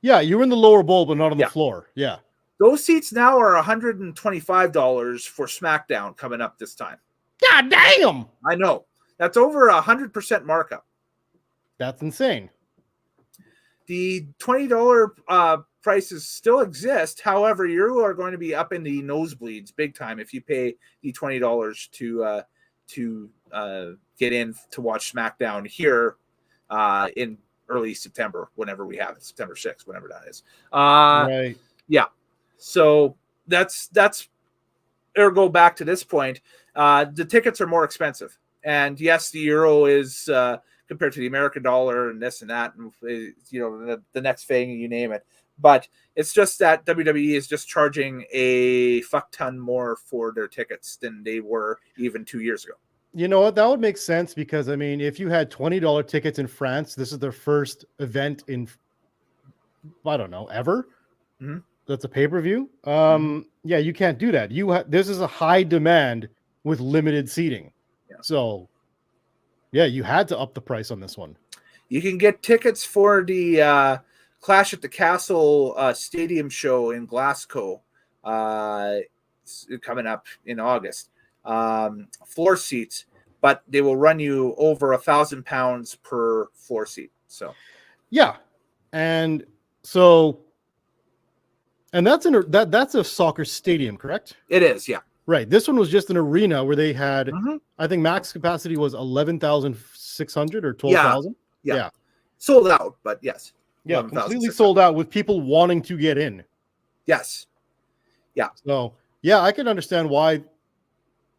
Yeah, you were in the lower bowl, but not on the floor. Yeah, those seats now are $125 for SmackDown coming up this time. God damn! I know that's over 100% markup. That's insane. The $20 prices still exist. However, you are going to be up in the nosebleeds big time if you pay the $20 to get in to watch SmackDown here in early September, whenever we have it, September 6th, whenever that is. Right. Yeah. So that's ergo back to this point. The tickets are more expensive. And yes, the euro is compared to the American dollar and this and that, and the next thing, you name it. But it's just that WWE is just charging a fuck ton more for their tickets than they were even 2 years ago. You know what? That would make sense because, I mean, if you had $20 tickets in France, this is their first event in, I don't know, ever. Mm-hmm. that's a pay-per-view. Yeah, you can't do that. This is a high demand with limited seating. Yeah. So yeah, you had to up the price on this one. You can get tickets for the Clash at the Castle stadium show in Glasgow coming up in August. Floor seats, but they will run you over £1,000 per floor seat. So yeah, and so that's that's a soccer stadium, correct? It is, yeah. Right. This one was just an arena where they had, I think max capacity was 11,600 or 12,000. Yeah. Sold out, but yes. Yeah, completely sold out with people wanting to get in. Yes. Yeah. So, yeah, I can understand why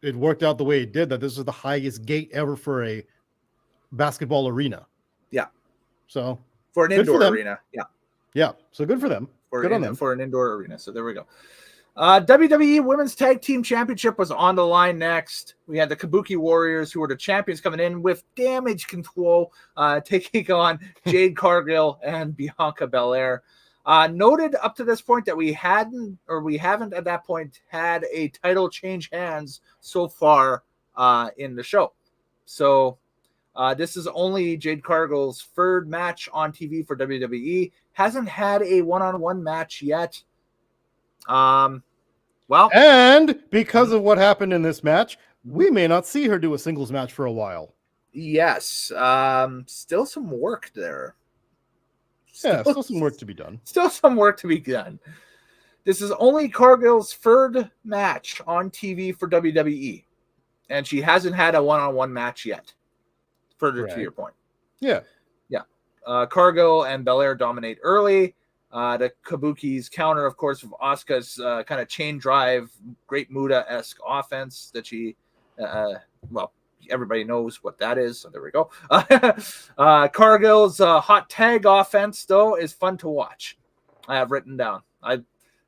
it worked out the way it did, that this was the highest gate ever for a basketball arena. Yeah. So, for an indoor arena. Yeah. Yeah. So good for them. Good on them. For an indoor arena. So there we go. WWE Women's Tag Team Championship was on the line next. We had the Kabuki Warriors, who were the champions, coming in with Damage Control, taking on Jade Cargill and Bianca Belair. Noted up to this point that we haven't at that point had a title change hands so far in the show. So this is only Jade Cargill's third match on TV for WWE. Hasn't had a one-on-one match yet. Well, and because of what happened in this match, we may not see her do a singles match for a while. Yes. Still some work there. Still some work to be done. Still some work to be done. This is only Cargill's third match on TV for WWE, and she hasn't had a one-on-one match yet. Further to your point. Yeah. Yeah. Cargill and Belair dominate early. The Kabuki's counter, of course, with Asuka's kind of chain drive, Great Muta-esque offense that she, well, everybody knows what that is. So there we go. Cargill's hot tag offense, though, is fun to watch. I have written down. I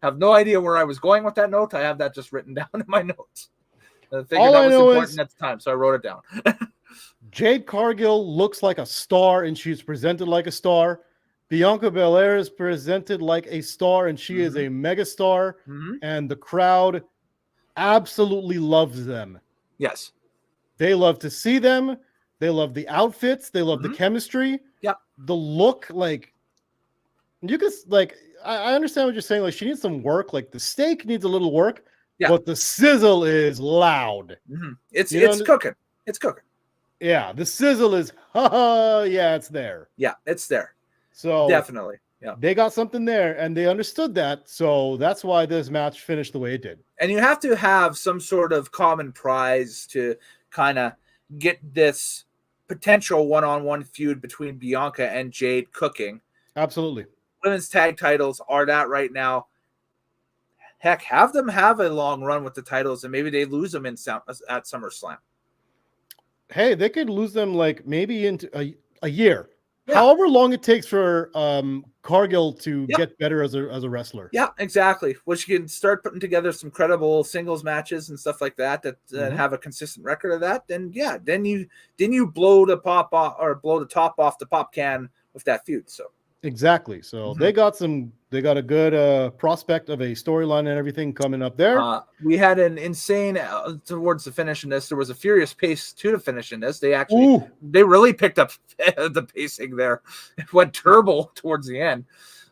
have no idea where I was going with that note. I have that just written down in my notes. I figured that was important at the time, so I wrote it down. Jade Cargill looks like a star, and she's presented like a star. Bianca Belair is presented like a star, and she is a mega star, and the crowd absolutely loves them. Yes. They love to see them. They love the outfits. They love the chemistry. Yeah. The look, like, you can, like, I understand what you're saying. Like, she needs some work. Like, the steak needs a little work, but the sizzle is loud. It's cooking. It's cooking. Yeah, the sizzle is, yeah, it's there. Yeah, it's there. So definitely, yeah, they got something there, and they understood that. So that's why this match finished the way it did. And you have to have some sort of common prize to kind of get this potential one-on-one feud between Bianca and Jade cooking. Absolutely. Women's tag titles are that right now. Heck, have them have a long run with the titles, and maybe they lose them at SummerSlam. Hey, they could lose them like maybe into a year. Yeah. However long it takes for Cargill to get better as a wrestler. Yeah, exactly. Which you can start putting together some credible singles matches and stuff like that have a consistent record of that. Then then you blow the top off the pop can with that feud. So exactly. So they got a good prospect of a storyline and everything coming up there. We had an insane towards the finish in this. There was a furious pace to the finish in this. They actually they really picked up the pacing there. It went turbo towards the end.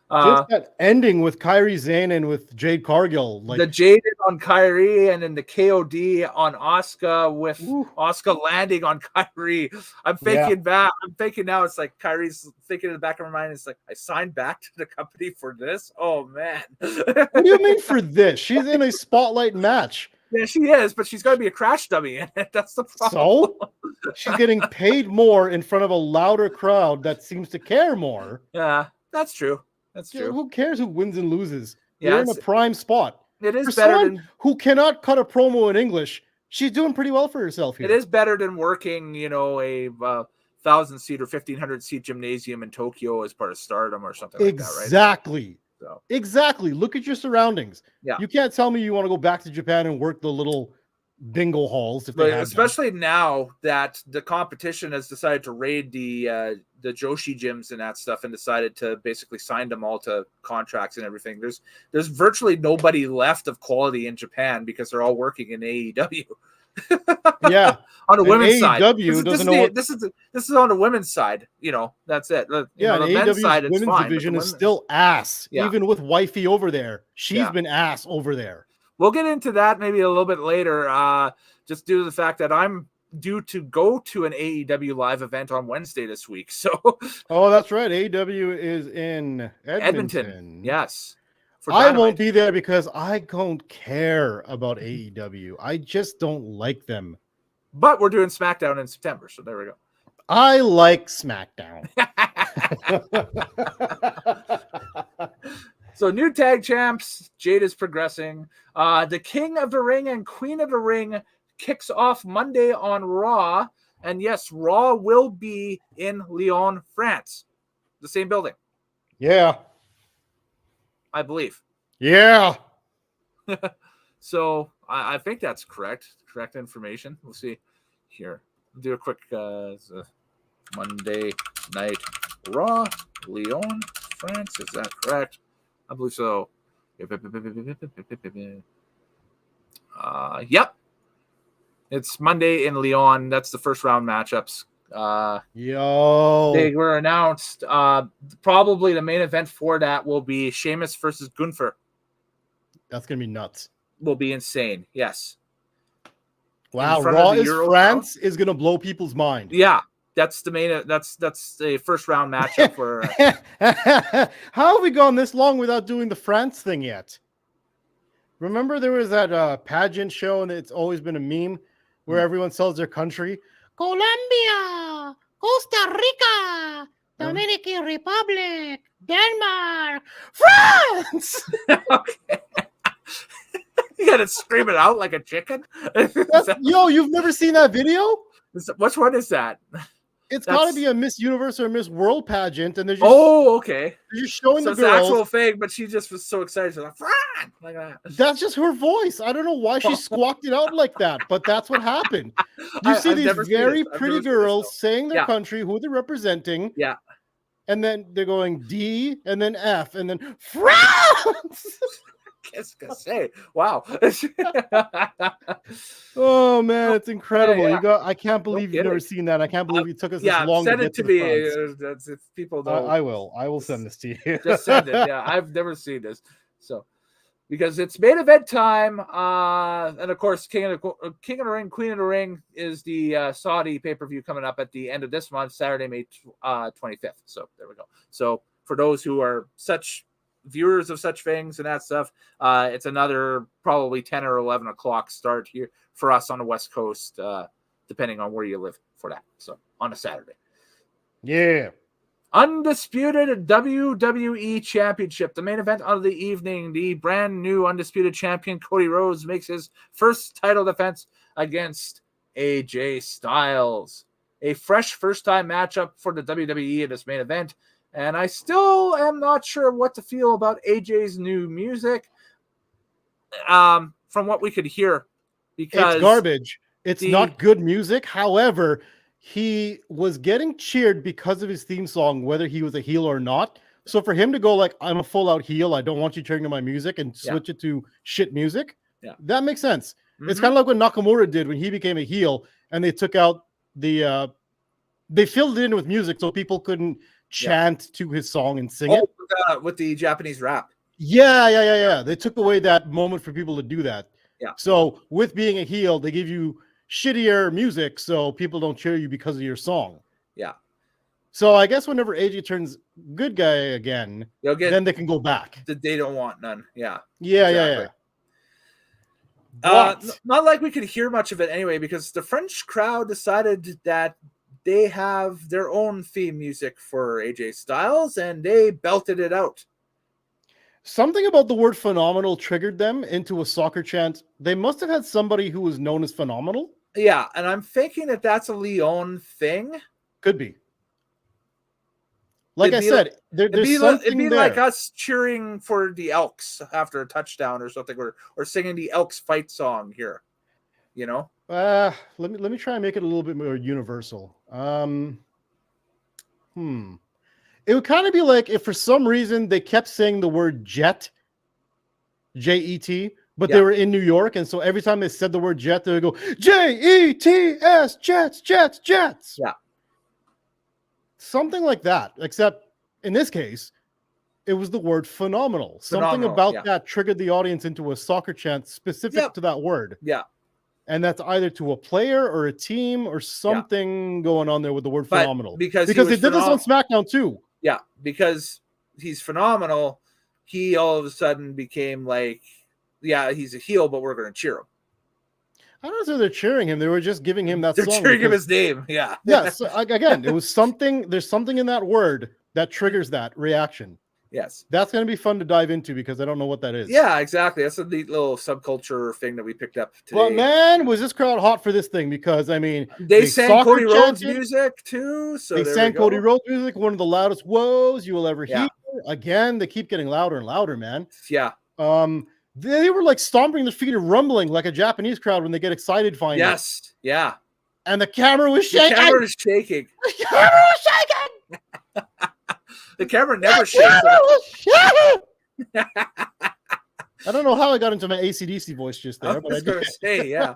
Just that ending with Kairi Sane and with Jade Cargill, like the Jade on Kairi and then the KOD on Asuka with Asuka landing on Kairi. I'm thinking back. I'm thinking now it's like Kairi's thinking in the back of her mind. It's like, I signed back to the company for this. Oh man. What do you mean for this? She's in a spotlight match. Yeah, she is, but she's got to be a crash dummy in it. That's the problem. So she's getting paid more in front of a louder crowd that seems to care more. Yeah, that's true. That's true. Who cares who wins and loses? Yeah, You're in a prime spot. It is for better than who cannot cut a promo in English. She's doing pretty well for herself here. It is better than working, a 1,000-seat or 1,500-seat gymnasium in Tokyo as part of Stardom or something like that, right? Exactly. So. Exactly. Look at your surroundings. Yeah. You can't tell me you want to go back to Japan and work the little bingo halls if they But had especially now that the competition has decided to raid the Joshi gyms and that stuff, and decided to basically sign them all to contracts and everything. There's virtually nobody left of quality in Japan because they're all working in AEW. Yeah, on the women's side. AEW doesn't know this is on the women's side. You know, that's it. You know, the men's side, it's women's fine. division is still ass. Yeah. Even with wifey over there, she's been ass over there. We'll get into that maybe a little bit later, just due to the fact that I'm due to go to an AEW live event on Wednesday this week. So, oh, that's right. AEW is in Edmonton. Yes. I won't be there because I don't care about AEW. I just don't like them. But we're doing SmackDown in September, so there we go. I like SmackDown. So new tag champs, Jade is progressing. The King of the Ring and Queen of the Ring kicks off Monday on Raw. And yes, Raw will be in Lyon, France. The same building. Yeah. I believe. Yeah. So I think that's correct. Correct information. We'll see here. Do a quick Monday Night Raw, Lyon, France. Is that correct? I believe so. Yep. It's Monday in Lyon. That's the first round matchups. They were announced. Probably the main event for that will be Sheamus versus Gunther. That's gonna be nuts. Will be insane. Yes. Wow, Raw is France is gonna blow people's mind. Yeah, that's the main. That's the first round matchup for. How have we gone this long without doing the France thing yet? Remember there was that pageant show, and it's always been a meme where everyone sells their country. Colombia, Costa Rica, Dominican Republic, Denmark, France. Okay. You gotta scream it out like a chicken. Yo, you've never seen that video? Which one is that? It's got to be a Miss Universe or Miss World pageant, and they're just okay. They're just showing the it's girls. the actual thing, but she just was so excited. She's like that. That's just her voice. I don't know why she squawked it out like that, but that's what happened. You see these very pretty girls saying their country, who they're representing. Yeah. And then they're going D and then F and then France. Wow. Oh man, it's incredible. I can't believe you've never seen that. I can't believe it took us this long send to it get to me. That's if people don't. I will send this to you. Just send it. Yeah, I've never seen this. So because it's main event time, and of course King of the Ring, Queen of the Ring is the Saudi pay-per-view coming up at the end of this month, Saturday, May 25th. So there we go. So for those who are such viewers of such things and that stuff, it's another probably 10 or 11 o'clock start here for us on the West Coast, depending on where you live for that. So on a Saturday. Yeah. Undisputed WWE Championship, the main event of the evening. The brand new undisputed champion Cody Rhodes makes his first title defense against AJ Styles. A fresh first-time matchup for the WWE in this main event. And I still am not sure what to feel about AJ's new music. From what we could hear, because it's garbage. It's not good music. However, he was getting cheered because of his theme song, whether he was a heel or not. So for him to go like, I'm a full-out heel, I don't want you cheering to my music, and switch it to shit music, that makes sense. Mm-hmm. It's kind of like what Nakamura did when he became a heel, and they took out the they filled it in with music so people couldn't chant to his song and sing it with the Japanese rap. Yeah. They took away that moment for people to do that. Yeah. So with being a heel, they give you shittier music so people don't cheer you because of your song. Yeah. So I guess whenever AJ turns good guy again, then they can go back. They don't want none. Yeah. Yeah. Not like we could hear much of it anyway, because the French crowd decided that they have their own theme music for AJ Styles, and they belted it out. Something about the word phenomenal triggered them into a soccer chant. They must have had somebody who was known as phenomenal. Yeah, and I'm thinking that that's a Lyon thing. Could be. Like I said, there's something it'd be there. like us cheering for the Elks after a touchdown or something, or singing the Elks fight song here. Let me try and make it a little bit more universal. It would kind of be like if for some reason they kept saying the word jet, J-E-T, but they were in New York, and so every time they said the word jet, they would go J-E-T-S, jets, jets, jets. Yeah. Something like that, except in this case, it was the word phenomenal. Something about that triggered the audience into a soccer chant specific to that word. Yeah. And that's either to a player or a team or something going on there with the word phenomenal. Because they did this on SmackDown too. Yeah, because he's phenomenal. He all of a sudden became like, he's a heel, but we're going to cheer him. I don't know if they're cheering him. They were just giving him that song. They're cheering him his name. Yeah. Yeah. So again, it was something. There's something in that word that triggers that reaction. Yes. That's going to be fun to dive into because I don't know what that is. Yeah, exactly. That's a neat little subculture thing that we picked up today. But man, was this crowd hot for this thing? Because I mean, they sang Cody Rhodes music too. So they sang Cody Rhodes music, one of the loudest whoas you will ever hear. Again, they keep getting louder and louder, man. Yeah. They were like stomping their feet and rumbling like a Japanese crowd when they get excited finally. Yes. Yeah. And the camera was shaking. The camera was shaking. The camera was shaking. The camera never shakes. I don't know how I got into my AC/DC voice just there, but I was going to say, yeah.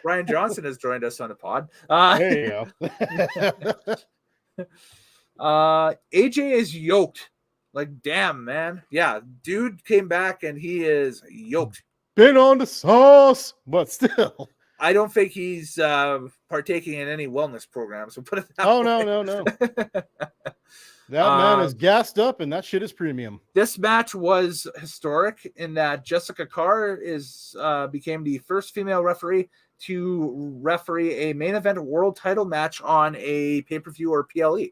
Brian Johnson has joined us on the pod. There you go. AJ is yoked. Like, damn, man. Yeah, dude came back and he is yoked. Been on the sauce, but still. I don't think he's partaking in any wellness programs. So put it that way. No. That man is gassed up, and that shit is premium. This match was historic in that Jessica Carr became the first female referee to referee a main event world title match on a pay-per-view or PLE.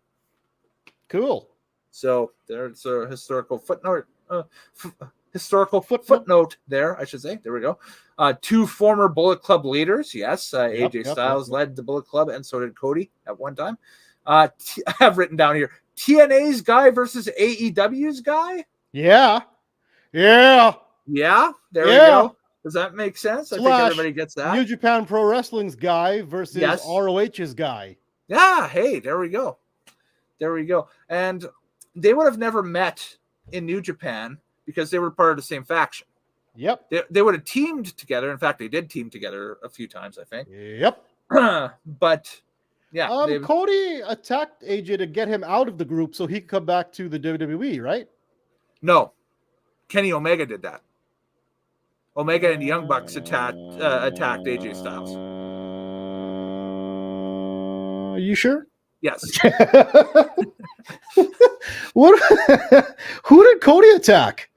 Cool. So there's a historical footnote. Footnote there, I should say. There we go. Two former Bullet Club leaders. Yes, AJ Styles led the Bullet Club, and so did Cody at one time. I have written down here TNA's guy versus AEW's guy. Yeah. There we go. Does that make sense? I think everybody gets that. New Japan Pro Wrestling's guy versus ROH's guy. Yeah. Hey, there we go. And they would have never met in New Japan because they were part of the same faction. Yep. They would have teamed together. In fact, they did team together a few times, I think. Yep. But yeah. Cody attacked AJ to get him out of the group so he could come back to the WWE, right? No. Kenny Omega did that. Omega and the Young Bucks attacked AJ Styles. Are you sure? Yes. Who did Cody attack?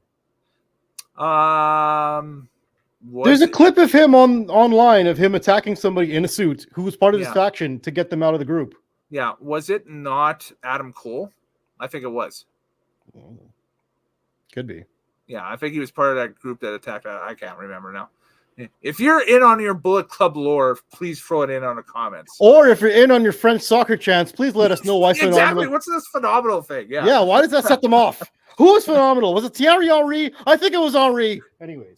There's a clip of him online of him attacking somebody in a suit who was part of his faction to get them out of the group. Yeah. Was it not Adam Cole? I think it was. Could be. Yeah, I think he was part of that group that attacked. I can't remember now. If you're in on your Bullet Club lore, please throw it in on the comments. Or if you're in on your French soccer chants, please let us know why. Exactly. What's this phenomenal thing? Yeah. Yeah. Why does that set them off? Who was phenomenal? Was it Thierry Henry? I think it was Henry. Anyways.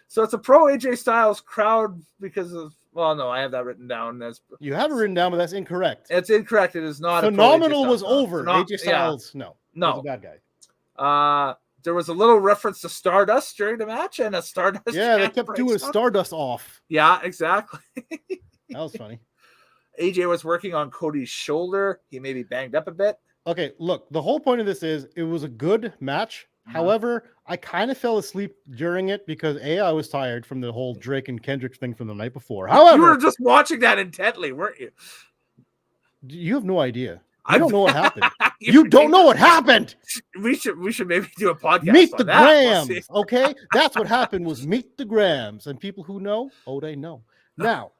So it's a pro AJ Styles crowd because of. Well, no, I have that written down. You have it written down, but that's incorrect. It's incorrect. It is not. Phenomenal was over. AJ Styles, no, was a bad guy. There was a little reference to Stardust during the match and a Stardust. Yeah, they kept doing Stardust off. Yeah, exactly. That was funny. AJ was working on Cody's shoulder. He maybe banged up a bit. Okay, look, the whole point of this is it was a good match. However, I kind of fell asleep during it because I was tired from the whole Drake and Kendrick thing from the night before. However, you were just watching that intently, weren't you? You have no idea. I don't know what happened. You don't know what happened. We should maybe do a podcast. Meet the Grams. Okay, that's what happened. Was meet the Grams, and people who know, they know. Now,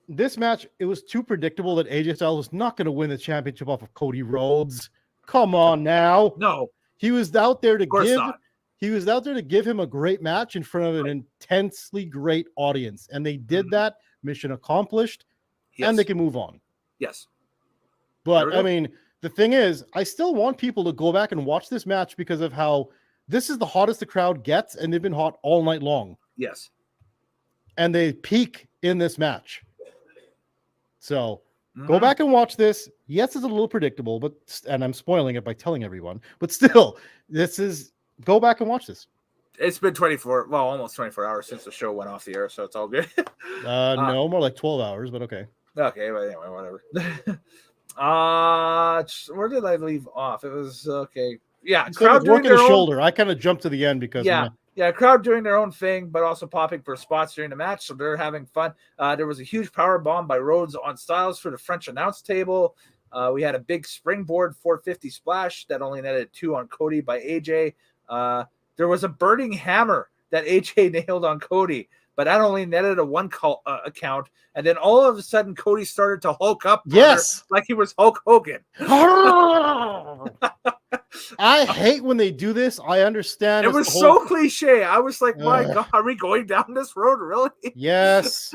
this match, it was too predictable that AJ Styles was not going to win the championship off of Cody Rhodes. Come on now. No. He was out there to give him a great match in front of an intensely great audience. And they did that. Mission accomplished. Yes. And they can move on. Yes. But I mean, the thing is, I still want people to go back and watch this match because of how this is the hottest the crowd gets, and they've been hot all night long. Yes. and they peak in this match. So go back and watch this. Yes, it's a little predictable, but and I'm spoiling it by telling everyone, but still, go back and watch this. It's been almost 24 hours since the show went off the air, so it's all good. No, more like 12 hours, but okay. Okay, but anyway, whatever. Where did I leave off? It was okay. Yeah, crowd working the shoulder. I kind of jumped to the end because crowd doing their own thing, but also popping for spots during the match, so they're having fun. There was a huge power bomb by Rhodes on Styles for the French announce table. We had a big springboard 450 splash that only netted 2 on Cody by AJ. There was a burning hammer that AJ nailed on Cody, but that only netted a 1 account. And then all of a sudden, Cody started to Hulk up. Yes. Like he was Hulk Hogan. I hate when they do this. I understand. It was so cliche. I was like, my God, are we going down this road, really? Yes.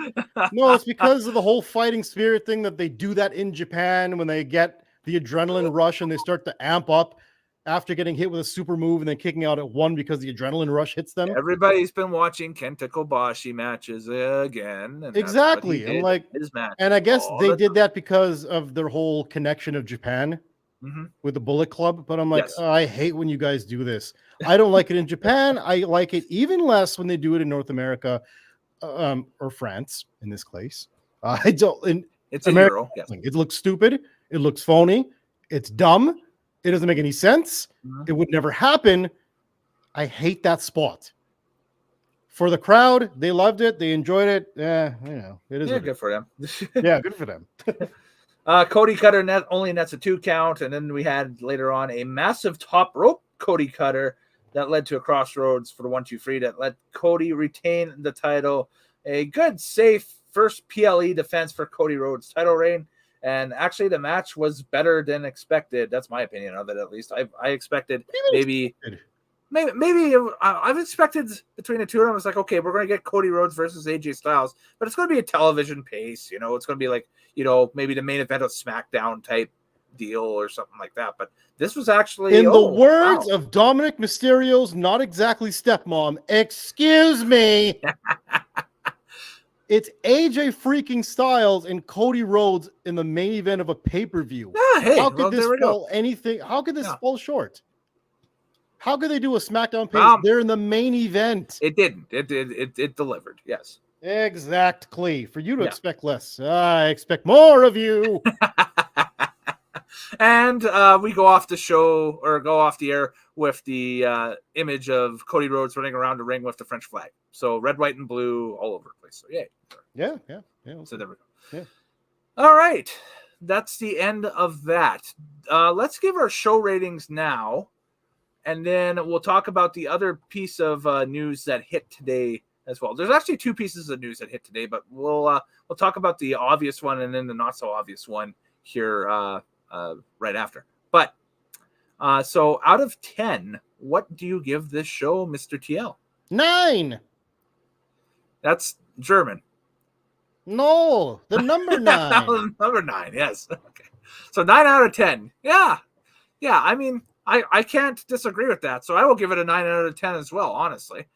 No, it's because of the whole fighting spirit thing that they do that in Japan when they get the adrenaline rush and they start to amp up after getting hit with a super move and then kicking out at 1 because the adrenaline rush hits them. Everybody's been watching Kenta Kobashi matches again. And exactly. And like his match. And I guess they did that because of their whole connection of Japan with the Bullet Club. But I'm like, I hate when you guys do this. I don't like it in Japan. I like it even less when they do it in North America or France in this case. I don't. It's America. Euro. Yes. It looks stupid. It looks phony. It's dumb. It doesn't make any sense. It would never happen. I hate that spot. For the crowd, they loved it. They enjoyed it. It is good for them. Yeah, good for them. Cody Cutter only nets a 2 count, and then we had later on a massive top rope Cody Cutter that led to a crossroads for the 1-2-3 that let Cody retain the title. A good, safe first PLE defense for Cody Rhodes' title reign. And actually, the match was better than expected. That's my opinion of it, at least. I expected maybe I've expected between the two of them. It's like, okay, we're going to get Cody Rhodes versus AJ Styles, but it's going to be a television pace. It's going to be like, maybe the main event of SmackDown type deal or something like that. But this was actually, in the words of Dominic Mysterio's not exactly stepmom, excuse me. It's AJ freaking Styles and Cody Rhodes in the main event of a pay-per-view. How could this fall anything? How could this fall short? How could they do a SmackDown pace? They're in the main event. It didn't. It delivered. Yes. Exactly. For you to expect less, I expect more of you. And we go off the air with the image of Cody Rhodes running around the ring with the French flag. So red, white, and blue all over the place. So yay. Yeah. So there we go. Yeah. All right. That's the end of that. Let's give our show ratings now. And then we'll talk about the other piece of news that hit today as well. There's actually 2 pieces of news that hit today, but we'll talk about the obvious one and then the not so obvious one here right after. But so out of 10, what do you give this show, Mr. TL? 9. That's German. No, the number 9. Number 9, yes. Okay. So 9 out of 10. Yeah. I mean, I can't disagree with that. So I will give it a 9 out of 10 as well, honestly.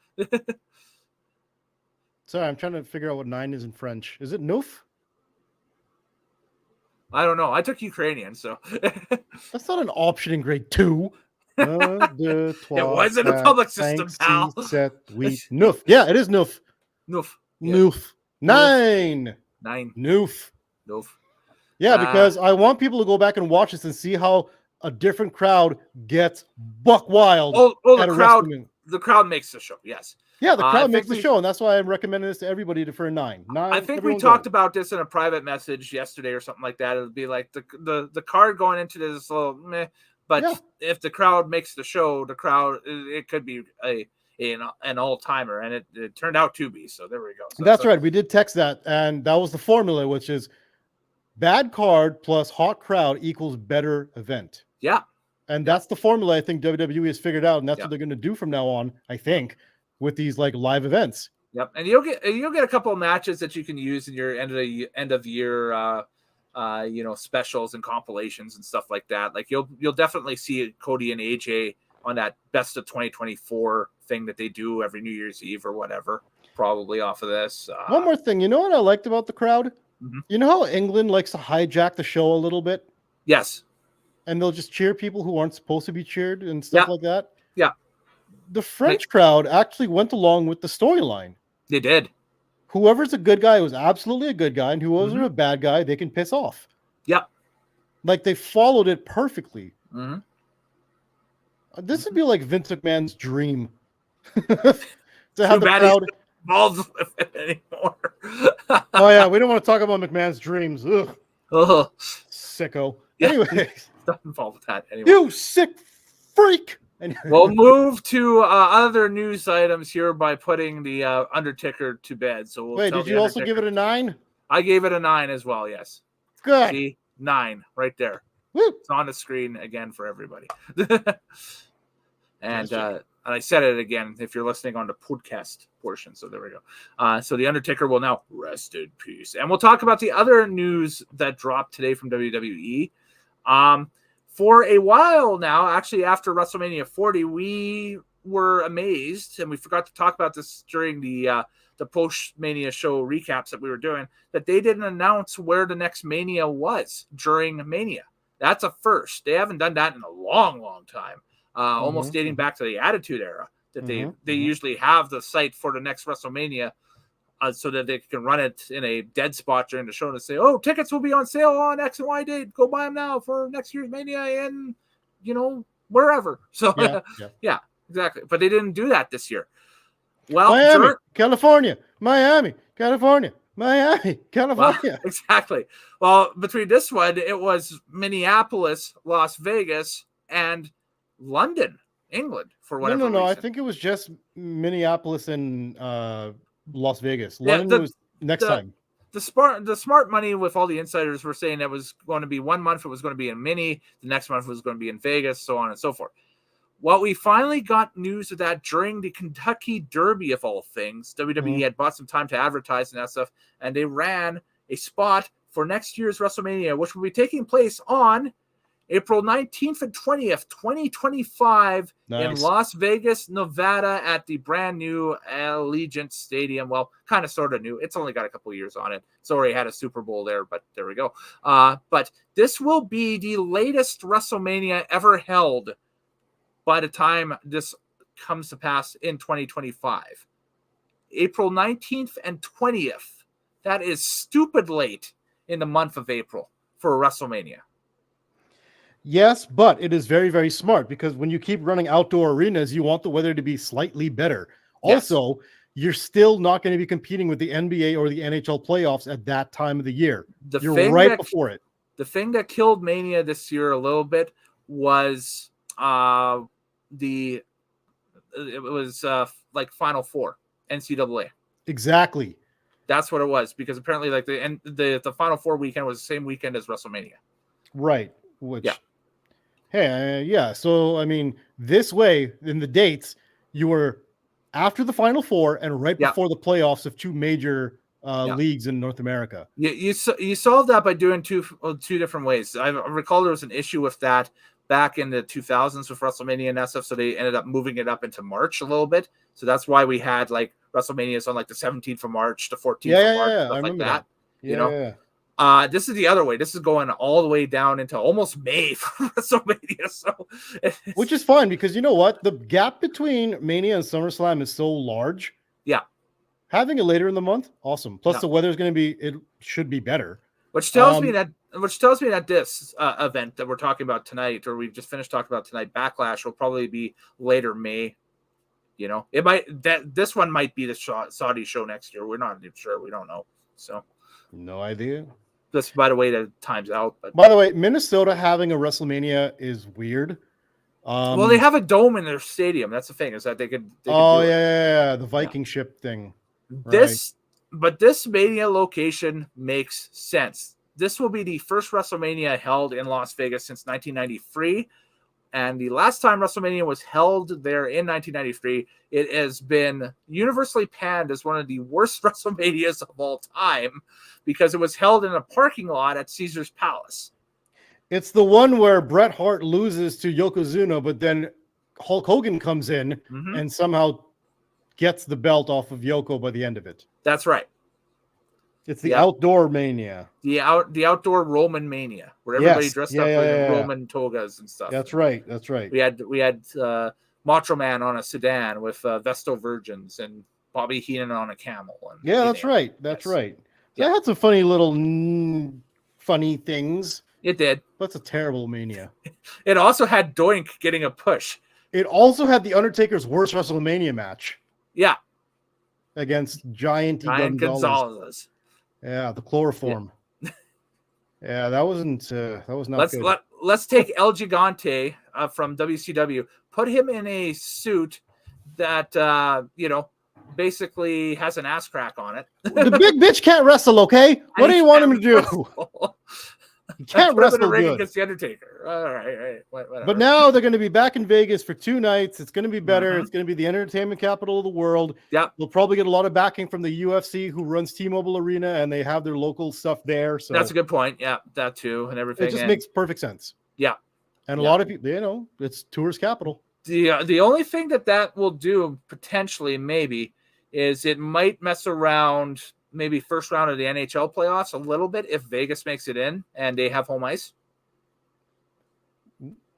Sorry, I'm trying to figure out what 9 is in French. Is it neuf? I don't know. I took Ukrainian, so. That's not an option in grade 2. It was in a public system, pal. Neuf. Yeah, it is neuf. Neuf. Neuf. 9. 9. Neuf. Neuf. Yeah, because I want people to go back and watch this and see how a different crowd gets buck wild. The crowd makes the show. Yes. Yeah, the crowd makes the show, and that's why I'm recommending this to everybody for a 9. I think we talked about this in a private message yesterday or something like that. It would be like the card going into this little meh, but if the crowd makes the show, it could be an all-timer, and it turned out to be. So there we go. So that's right. We did text that, and that was the formula, which is bad card plus hot crowd equals better event. Yeah. And that's the formula I think WWE has figured out, and that's what they're going to do from now on, I think, with these like live events. Yep. And you'll get a couple of matches that you can use in your end of year specials and compilations and stuff like that. Like you'll definitely see Cody and AJ on that best of 2024 thing that they do every New Year's Eve or whatever. probably off of this. One more thing. You know what I liked about the crowd? Mhm. You know how England likes to hijack the show a little bit? Yes. And they'll just cheer people who aren't supposed to be cheered and stuff like that? Yeah. The French crowd actually went along with the storyline. They did. Whoever's a good guy was absolutely a good guy, and whoever's a bad guy, they can piss off. Yep. Like, they followed it perfectly. Mm-hmm. This would be like Vince McMahon's dream. To have the bad crowd involved with it anymore. Oh yeah, we don't want to talk about McMahon's dreams. Ugh. Oh, Sicko. Yeah. Anyway, not involved with that anyway. You sick freak. We'll move to other news items here by putting the Undertaker to bed. So we'll wait, did you also give it a 9? I gave it a 9 as well. Yes. Good. See, 9 right there. Woo. It's on the screen again for everybody. And I said it again if you're listening on the podcast portion. So there we go. So the Undertaker will now rest in peace. And we'll talk about the other news that dropped today from WWE. For a while now, actually after WrestleMania 40, we were amazed, and we forgot to talk about this during the post-Mania show recaps that we were doing, that they didn't announce where the next Mania was during Mania. That's a first. They haven't done that in a long, long time. Almost dating back to the Attitude Era, that they usually have the site for the next WrestleMania so that they can run it in a dead spot during the show and say, oh, tickets will be on sale on X and Y date. Go buy them now for next year's Mania in, wherever. So, yeah, exactly. But they didn't do that this year. Well, Miami, California, Miami, California, Miami, California. Well, exactly. Well, between this one, it was Minneapolis, Las Vegas, and London, England, for whatever reason. I think it was just Minneapolis and Las Vegas. London was next time. The smart money with all the insiders were saying that was going to be 1 month, it was going to be in Minnie, the next month was going to be in Vegas, so on and so forth. Well, we finally got news of that during the Kentucky Derby, of all things. WWE had bought some time to advertise and that stuff, and they ran a spot for next year's WrestleMania, which will be taking place on April 19th and 20th, 2025 in Las Vegas, Nevada at the brand new Allegiant Stadium. Well, kind of sort of new. It's only got a couple years on it. It's already had a Super Bowl there, but there we go. But this will be the latest WrestleMania ever held by the time this comes to pass in 2025. April 19th and 20th. That is stupid late in the month of April for a WrestleMania. Yes, but it is very, very smart because when you keep running outdoor arenas, you want the weather to be slightly better. Yes. Also, you're still not going to be competing with the NBA or the NHL playoffs at that time of the year. You're right before it. The thing that killed Mania this year a little bit was like Final Four, NCAA. Exactly. That's what it was, because apparently like the Final Four weekend was the same weekend as WrestleMania. Right. Which so I mean, this way in the dates, you were after the Final Four and right before the playoffs of two major leagues in North America. You solved that by doing two different ways. I recall there was an issue with that back in the 2000s with WrestleMania and that stuff, so they ended up moving it up into March a little bit. So that's why we had like WrestleManias on like the 17th of March, the 14th of March, stuff like that. This is the other way. This is going all the way down into almost May for WrestleMania. So, which is fine because you know what? The gap between Mania and SummerSlam is so large. Yeah. Having it later in the month, awesome. Plus the weather is going to be, it should be better. Which tells me that this event that we're talking about tonight, or we've just finished talking about tonight, Backlash, will probably be later May. It might this one might be the Saudi show next year. We're not even sure. We don't know. So no idea. Just by the way, the time's out. But by the way, Minnesota having a WrestleMania is weird. Well, they have a dome in their stadium. That's the thing, is that they could the Viking ship thing. But this Mania location makes sense. This will be the first WrestleMania held in Las Vegas since 1993. And the last time WrestleMania was held there in 1993, it has been universally panned as one of the worst WrestleManias of all time because it was held in a parking lot at Caesar's Palace. It's the one where Bret Hart loses to Yokozuna, but then Hulk Hogan comes in and somehow gets the belt off of Yoko by the end of it. That's right. It's the outdoor mania. The outdoor Roman mania, where everybody dressed up in Roman togas and stuff. That's right. That's right. We had Macho Man on a sedan with Vestal Virgins and Bobby Heenan on a camel. And, that's right. That's right. So I had some funny little funny things. It did. That's a terrible mania. It also had Doink getting a push. It also had the Undertaker's worst WrestleMania match. Yeah. Against Giant Gonzalez. Yeah, the chloroform. Yeah, that was not good. Let's take El Gigante from WCW, put him in a suit that basically has an ass crack on it. The big bitch can't wrestle, okay? What do you want him to do? He can't wrestle good. Against the Undertaker. All right. Whatever. But now they're going to be back in Vegas for 2 nights. It's going to be better. It's going to be the entertainment capital of the world. Yeah. They'll probably get a lot of backing from the UFC, who runs T-Mobile Arena, and they have their local stuff there. So that's a good point. Yeah, that too, and everything. It just makes perfect sense. Yeah. And a lot of people, it's tourist capital. The only thing that will do potentially maybe is it might mess around maybe first round of the NHL playoffs a little bit if Vegas makes it in and they have home ice.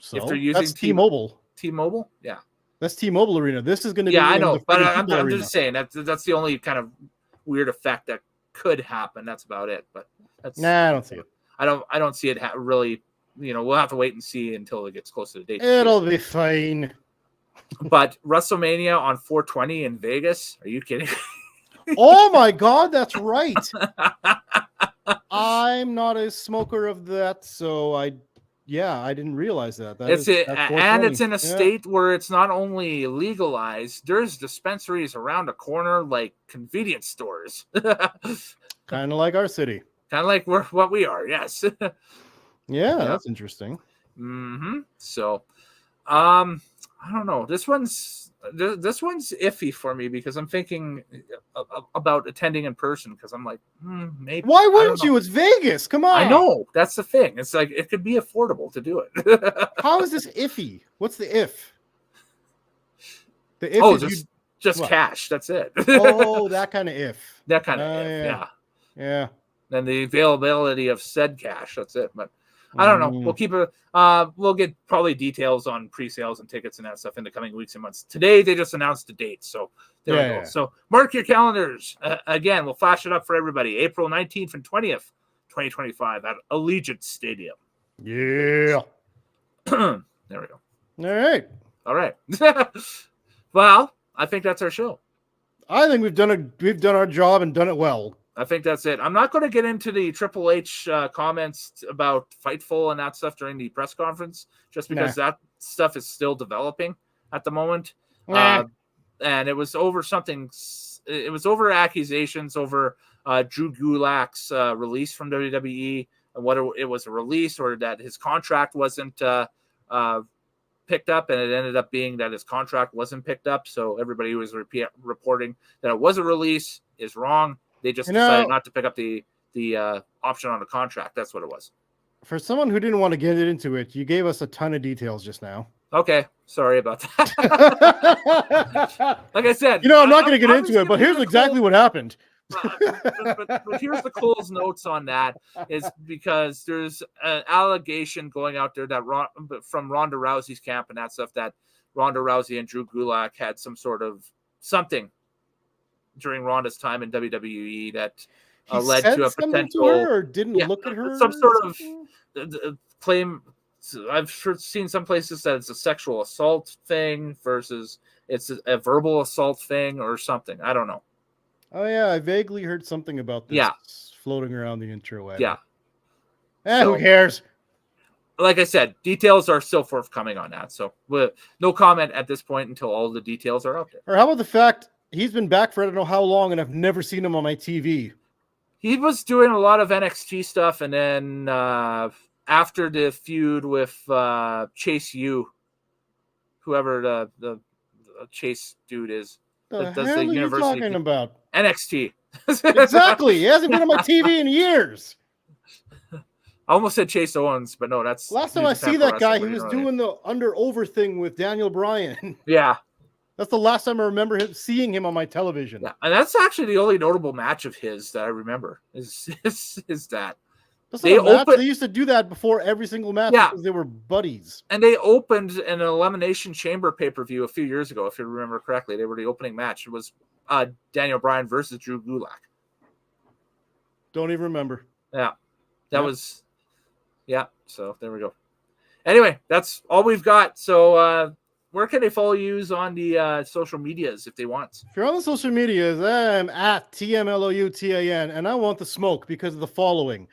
So if they're using T-Mobile. T-Mobile? Yeah. That's T-Mobile Arena. This is going to be I know, but I'm just saying that's the only kind of weird effect that could happen. That's about it. But I don't see it. I don't see it really. We'll have to wait and see until it gets close to the date. It'll be fine. But WrestleMania on 420 in Vegas? Are you kidding? Oh my God, that's right. I'm not a smoker of that, so I didn't realize that. And it's in a state where it's not only legalized, there's dispensaries around the corner like convenience stores. Kind of like our city. Kind of like what we are, yes. Yeah, that's interesting. So, I don't know. This one's iffy for me because I'm thinking about attending in person because I'm like, maybe. Why wouldn't you? It's Vegas. Come on. I know. That's the thing. It's like it could be affordable to do it. How is this iffy? What's the if? The if is just cash. That's it. Oh, that kind of if. That kind of if. Yeah. And the availability of said cash. That's it. But I don't know. We'll keep it. We'll get probably details on pre-sales and tickets and that stuff in the coming weeks and months. Today they just announced the date, so there we go. So mark your calendars. Again, we'll flash it up for everybody. April 19th and 20th, 2025 at Allegiant Stadium. Yeah. There we go. All right. Well, I think that's our show. I think we've done our job and done it well. I think that's it. I'm not going to get into the Triple H comments about Fightful and that stuff during the press conference, just because that stuff is still developing at the moment. And it was over something. It was over accusations over Drew Gulak's release from WWE, and whether it was a release or that his contract wasn't picked up, and it ended up being that his contract wasn't picked up. So everybody who was reporting that it was a release is wrong. They just decided not to pick up the option on the contract. That's what it was. For someone who didn't want to get into it, you gave us a ton of details just now. Okay. Sorry about that. Like I said, I'm not going to get into it, but here's exactly what happened. But here's the Cole's notes on that is because there's an allegation going out there that from Ronda Rousey's camp and that stuff that Ronda Rousey and Drew Gulak had some sort of something during Ronda's time in WWE that led to a potential or didn't look at her. Some sort of claim. I've seen some places that it's a sexual assault thing versus it's a verbal assault thing or something. I don't know. Oh yeah, I vaguely heard something about this floating around the intro. Yeah. Who cares? Like I said, details are still forthcoming on that. So no comment at this point until all the details are out there. Or how about the fact he's been back for I don't know how long, and I've never seen him on my TV. He was doing a lot of NXT stuff, and then after the feud with Chase U, whoever the Chase dude is, that does the university. Talking about NXT. Exactly. He hasn't been on my TV in years. I almost said Chase Owens, but no, that's last time I see that guy. He was doing the under over thing with Daniel Bryan. Yeah. That's the last time I remember seeing him on my television. Yeah, and that's actually the only notable match of his that I remember is that. That's not a match. They used to do that before every single match because they were buddies. And they opened an Elimination Chamber pay-per-view a few years ago, if you remember correctly. They were the opening match. It was Daniel Bryan versus Drew Gulak. Don't even remember. Yeah. That was... Yeah, so there we go. Anyway, that's all we've got. So where can they follow you on the social medias if they want? If you're on the social medias, I'm at TMLoutan, and I want the smoke because of the following.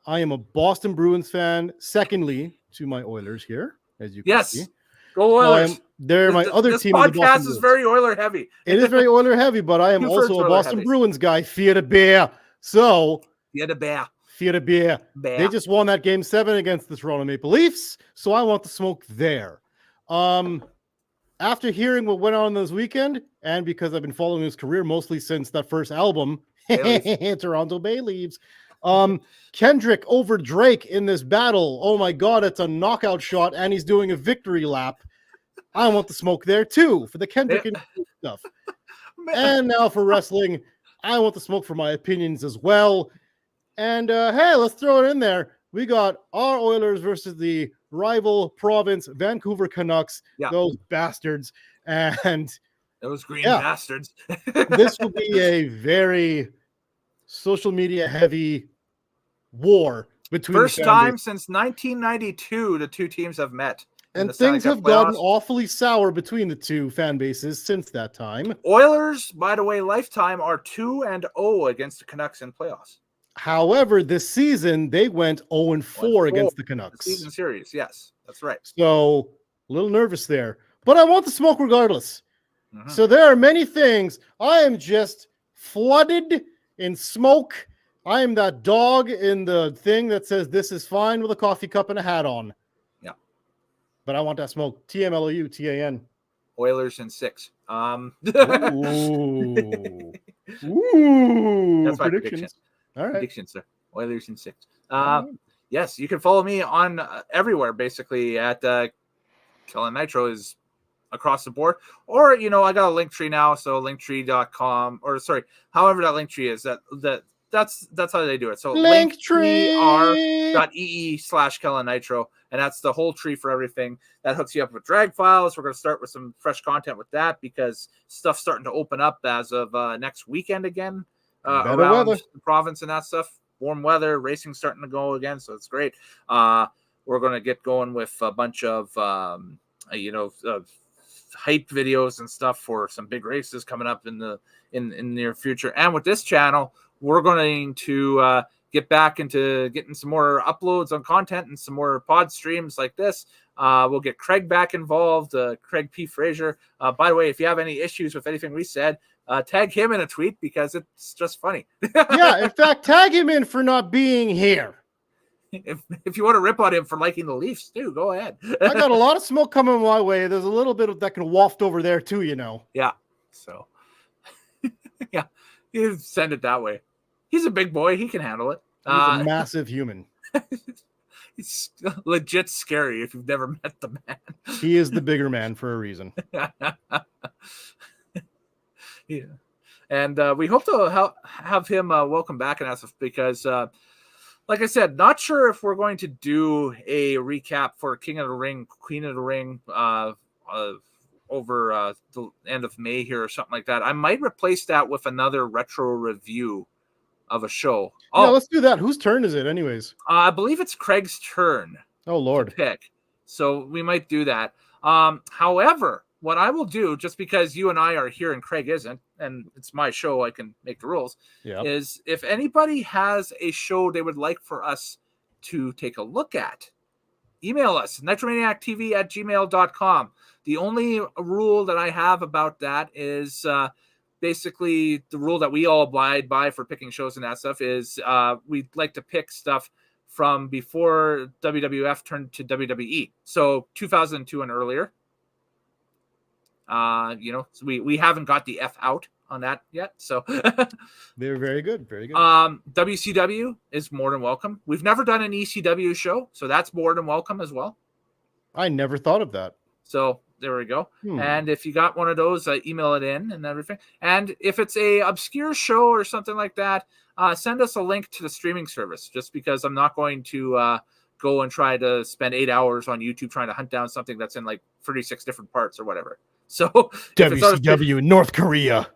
I am a Boston Bruins fan. Secondly, to my Oilers here, as you can see. Go Oilers. They're my other this team. This podcast is very Oiler heavy. It is very Oiler heavy, but I am also a Boston Bruins guy. Fear the bear. So, Fear the bear. Fear the bear. They just won that game 7 against the Toronto Maple Leafs, so I want the smoke there. After hearing what went on this weekend, and because I've been following his career mostly since that first album, Toronto Bay Leaves. Kendrick over Drake in this battle. Oh my God, it's a knockout shot, and he's doing a victory lap. I want the smoke there too for the Kendrick and stuff. And now for wrestling, I want the smoke for my opinions as well. And hey, let's throw it in there. We got our Oilers versus the rival province Vancouver Canucks. Those bastards. And those green bastards. This will be a very social media heavy war between first time since 1992 the two teams have met, and things have gotten awfully sour between the two fan bases since that time. Oilers, by the way, lifetime are 2-0 against the Canucks in playoffs. However, this season they went 0-4 against the Canucks. Season series, yes, that's right. So a little nervous there, but I want the smoke regardless. So there are many things. I am just flooded in smoke. I am that dog in the thing that says this is fine with a coffee cup and a hat on. Yeah. But I want that smoke. TMLoutan. Oilers in 6. Ooh. That's my prediction. All right. Prediction, sir. Oilers in 6. Yes, you can follow me on everywhere, basically, at Kellen Nitro is across the board. Or, you know, I got a link tree now, so linktree.com, or sorry, however that link tree is, that's how they do it. So linktr.ee/Kellen Nitro, and that's the whole tree for everything. That hooks you up with drag files. We're going to start with some fresh content with that because stuff's starting to open up as of next weekend again around the province and that stuff. Warm weather, racing starting to go again, so it's great. We're going to get going with a bunch of hype videos and stuff for some big races coming up in the near future. And with this channel, we're going to get back into getting some more uploads on content and some more pod streams like this. We'll get Craig back involved, CraigPFraser. By the way, if you have any issues with anything we said, tag him in a tweet because it's just funny. Yeah, in fact, tag him in for not being here. If you want to rip on him for liking the Leafs too, go ahead. I got a lot of smoke coming my way. There's a little bit of that can waft over there too, you know. Yeah. So yeah, you send it that way. He's a big boy. He can handle it. He's a massive human. It's legit scary if you've never met the man. He is the bigger man for a reason. Yeah. And we hope to have him welcome back in us because like I said, not sure if we're going to do a recap for King of the Ring, Queen of the Ring over the end of May here or something like that. I might replace that with another retro review of a show. Yeah, let's do that. Whose turn is it anyways? I believe it's Craig's turn. Oh, Lord. To pick. So we might do that. However, what I will do, just because you and I are here and Craig isn't, and it's my show, I can make the rules, is if anybody has a show they would like for us to take a look at, email us, nitromaniactv@gmail.com. The only rule that I have about that is basically the rule that we all abide by for picking shows and that stuff is we like to pick stuff from before WWF turned to WWE. So 2002 and earlier. So we haven't got the F out on that yet. So they're very good. Very good. WCW is more than welcome. We've never done an ECW show, so that's more than welcome as well. I never thought of that. So there we go. And if you got one of those, email it in and everything. And if it's a obscure show or something like that, send us a link to the streaming service, just because I'm not going to go and try to spend 8 hours on YouTube trying to hunt down something that's in like 36 different parts or whatever. So WCW in North Korea.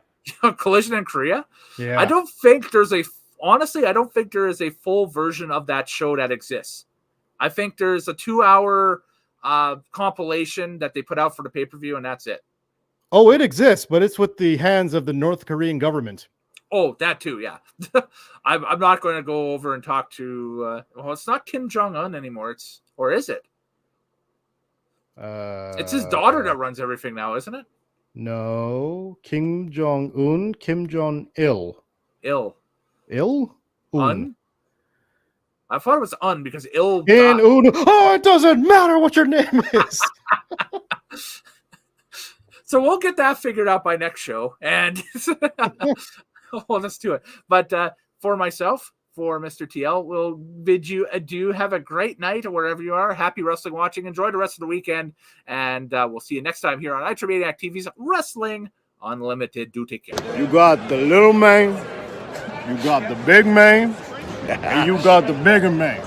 Collision in Korea. Yeah. I don't think there is a full version of that show that exists. I think there's a 2-hour compilation that they put out for the pay-per-view, and that's it. Oh, it exists, but it's with the hands of the North Korean government. Oh, that too, yeah. I'm not going to go over and talk to. Well, it's not Kim Jong-un anymore. Or is it? It's his daughter that runs everything now, isn't it? No, Kim Jong-un, Kim Jong-il. Il. Un? I thought it was Un because Il. Oh, it doesn't matter what your name is. So we'll get that figured out by next show, and well, let's do it. But for myself, for Mr. TL, we'll bid you adieu. Have a great night or wherever you are. Happy wrestling watching. Enjoy the rest of the weekend, and we'll see you next time here on Nitromaniac TV's Wrestling Unlimited. Do take care. You got the little man, you got the big man, and you got the bigger man.